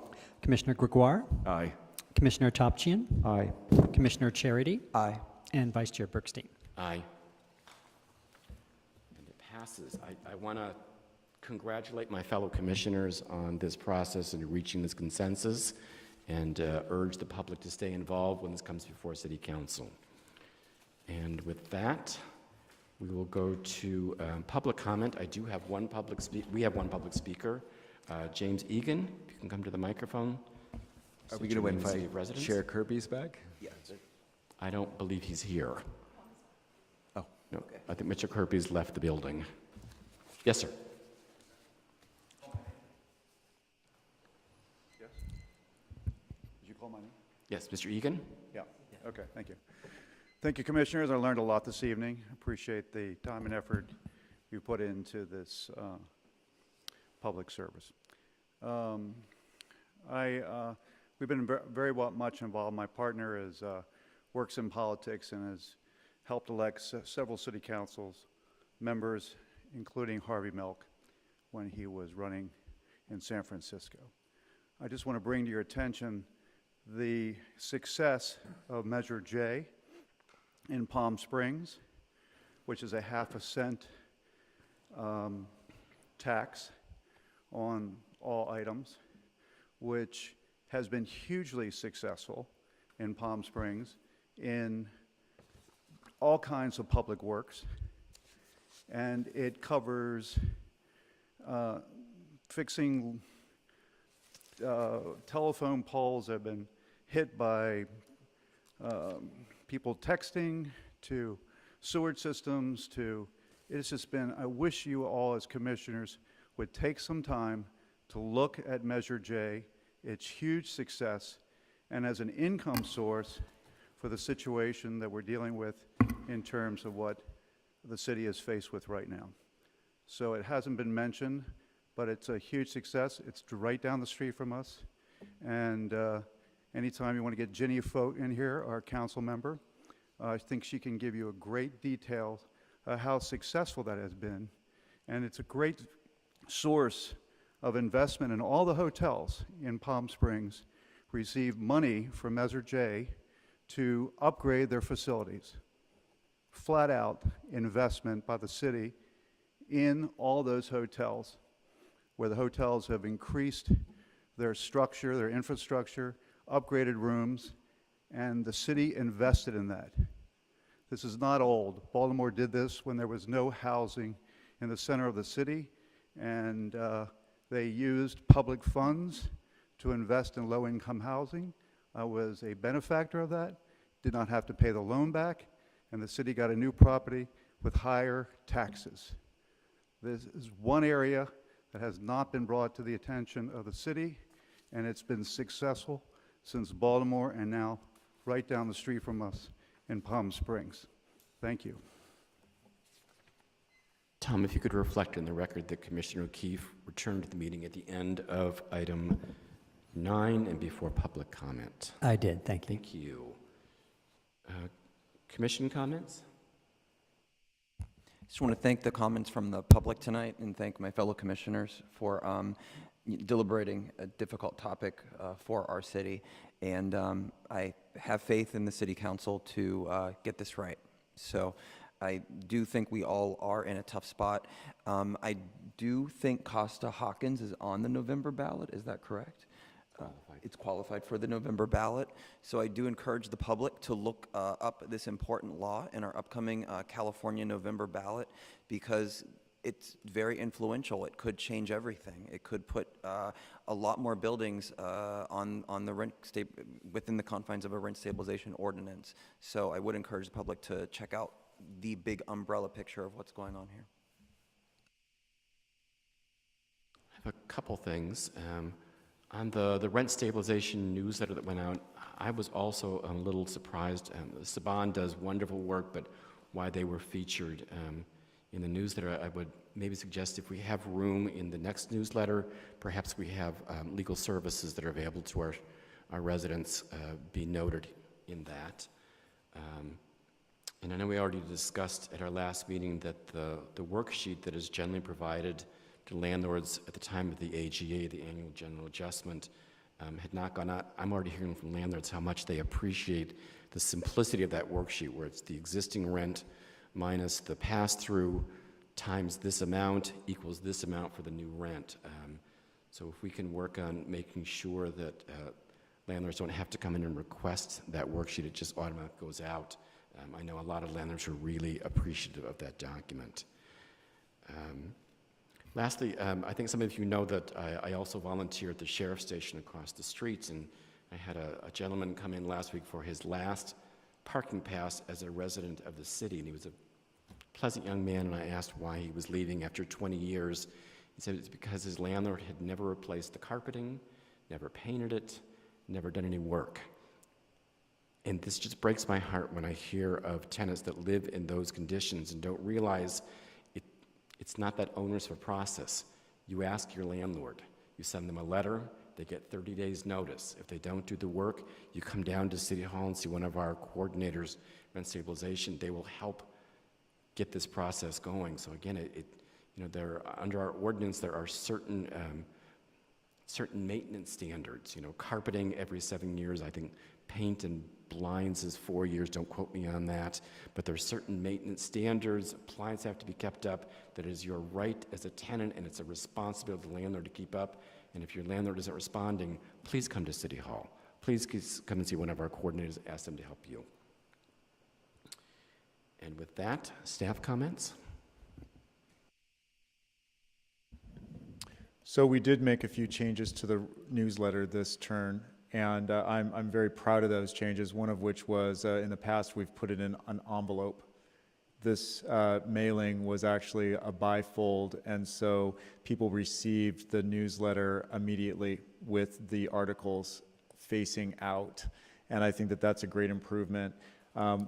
Commissioner Gregoire, Aye. Commissioner Topchian, Aye. Commissioner Charity, Aye. and Vice Chair Bergstein. Aye. And it passes. I want to congratulate my fellow commissioners on this process and reaching this consensus, and urge the public to stay involved when this comes before City Council. And with that, we will go to public comment. I do have one public we have one public speaker, James Egan. If you can come to the microphone. Are we going to City invite residents. Chair Kirby's back? Yes. I don't believe he's here. Oh, No, okay. I think Mr. Kirby's left the building. Yes, sir. Yes? Did you call my name? Yes, Mr. Egan? Yeah, okay, thank you. Thank you, Commissioners. I learned a lot this evening. Appreciate the time and effort you put into this public service. We've been very much involved. My partner works in politics and has helped elect several city councils members, including Harvey Milk, when he was running in San Francisco. I just want to bring to your attention the success of Measure J in Palm Springs, which is a half-a-cent tax on all items, which has been hugely successful in Palm Springs in all kinds of public works. And it covers fixing telephone poles that have been hit by people texting, to sewage systems, to, it's just been, I wish you all as commissioners would take some time to look at Measure J, its huge success, and as an income source for the situation that we're dealing with in terms of what the city is faced with right now. So it hasn't been mentioned, but it's a huge success. It's right down the street from us. And anytime you want to get Ginny Fote in here, our council member, I think she can give you a great detail how successful that has been. And it's a great source of investment, in all the hotels in Palm Springs receive money from Measure J to upgrade their facilities. Flat out investment by the city in all those hotels, where the hotels have increased their structure, their infrastructure, upgraded rooms, and the city invested in that. This is not old. Baltimore did this when there was no housing in the center of the city, and they used public funds to invest in low-income housing. I was a benefactor of that, did not have to pay the loan back, and the city got a new property with higher taxes. This is one area that has not been brought to the attention of the city, and it's been successful since Baltimore and now right down the street from us in Palm Springs. Thank you. Tom, if you could reflect in the record that Commissioner O'Keefe returned to the meeting at the end of item 9 and before public comment. I did, thank you. Thank you. Commission comments? Just want to thank the comments from the public tonight and thank my fellow commissioners for deliberating a difficult topic for our city. And I have faith in the city council to get this right. So I do think we all are in a tough spot. I do think Costa Hawkins is on the November ballot. Is that correct? It's qualified for the November ballot. So I do encourage the public to look up this important law in our upcoming California November ballot, because it's very influential. It could change everything. It could put a lot more buildings on the within the confines of a rent stabilization ordinance. So I would encourage the public to check out the big umbrella picture of what's going on here. I have a couple things. On the rent stabilization newsletter that went out, I was also a little surprised. Saban does wonderful work, but why they were featured in the newsletter, I would maybe suggest if we have room in the next newsletter, perhaps we have legal services that are available to our residents be noted in that. And I know we already discussed at our last meeting that the worksheet that is generally provided to landlords at the time of the AGA, the Annual General Adjustment, had not gone out. I'm already hearing from landlords how much they appreciate the simplicity of that worksheet, where it's the existing rent minus the pass-through times this amount equals this amount for the new rent. So if we can work on making sure that landlords don't have to come in and request that worksheet, it just automatically goes out. I know a lot of landlords are really appreciative of that document. Lastly, I think some of you know that I also volunteer at the sheriff's station across the streets, and I had a gentleman come in last week for his last parking pass as a resident of the city, and he was a pleasant young man, and I asked why he was leaving after 20 years. He said it's because his landlord had never replaced the carpeting, never painted it, never done any work. And this just breaks my heart when I hear of tenants that live in those conditions and don't realize it's not that onerous of a process. You ask your landlord, you send them a letter, they get 30 days notice. If they don't do the work, you come down to City Hall and see one of our coordinators, rent stabilization. They will help get this process going. So again, under our ordinance, there are certain maintenance standards. Carpeting every 7 years. I think paint and blinds is 4 years. Don't quote me on that. But there are certain maintenance standards. Appliances have to be kept up. That is your right as a tenant, and it's a responsibility of the landlord to keep up. And if your landlord isn't responding, please come to City Hall. Please come and see one of our coordinators. Ask them to help you. And with that, staff comments? So we did make a few changes to the newsletter this turn, and I'm very proud of those changes, one of which was in the past we've put it in an envelope. This mailing was actually a bifold, and so people received the newsletter immediately with the articles facing out, and I think that that's a great improvement.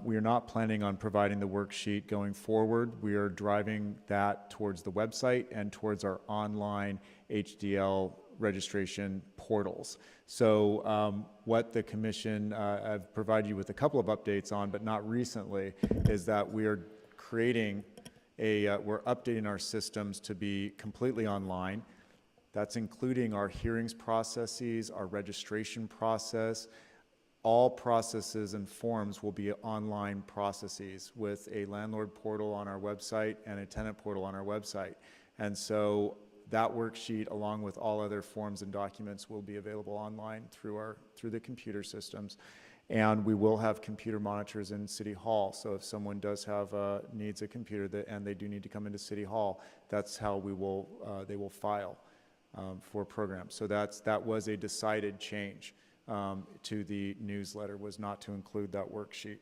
We are not planning on providing the worksheet going forward. We are driving that towards the website and towards our online HDL registration portals. So what the commission, I've provided you with a couple of updates on, but not recently, is that we are creating we're updating our systems to be completely online. That's including our hearings processes, our registration process. All processes and forms will be online processes with a landlord portal on our website and a tenant portal on our website. And so that worksheet, along with all other forms and documents, will be available online through the computer systems. And we will have computer monitors in City Hall. So if someone does have needs a computer and they do need to come into City Hall, that's how they will file for programs. So that was a decided change to the newsletter, was not to include that worksheet.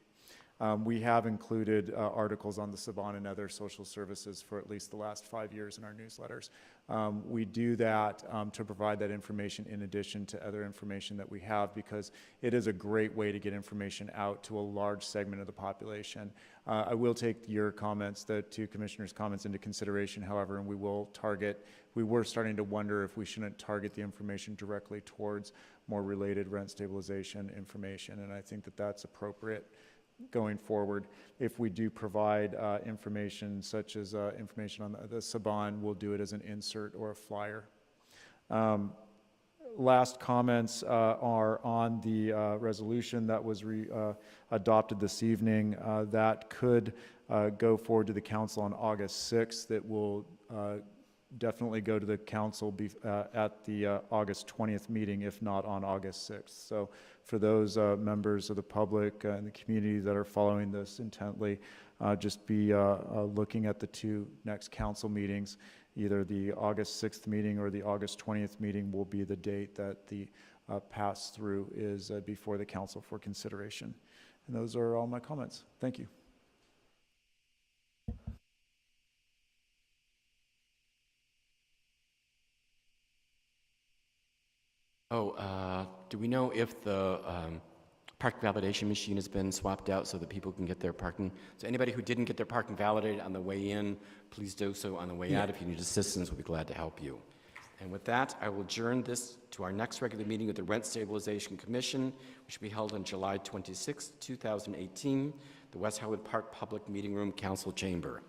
We have included articles on the Saban and other social services for at least the last 5 years in our newsletters. We do that to provide that information in addition to other information that we have, because it is a great way to get information out to a large segment of the population. I will take your comments, the two commissioners' comments, into consideration, however, and we were starting to wonder if we shouldn't target the information directly towards more related rent stabilization information, and I think that that's appropriate going forward. If we do provide information such as information on the Saban, we'll do it as an insert or a flyer. Last comments are on the resolution that was adopted this evening. That could go forward to the council on August 6th. It will definitely go to the council at the August 20th meeting, if not on August 6th. So for those members of the public and the community that are following this intently, just be looking at the two next council meetings. Either the August 6th meeting or the August 20th meeting will be the date that the pass-through is before the council for consideration. And those are all my comments. Thank you. Do we know if the parking validation machine has been swapped out so that people can get their parking? So anybody who didn't get their parking validated on the way in, please do so on the way out. If you need assistance, we'll be glad to help you. And with that, I will adjourn this to our next regular meeting of the Rent Stabilization Commission, which will be held on July 26, 2018, the West Hollywood Park Public Meeting Room, Council Chamber.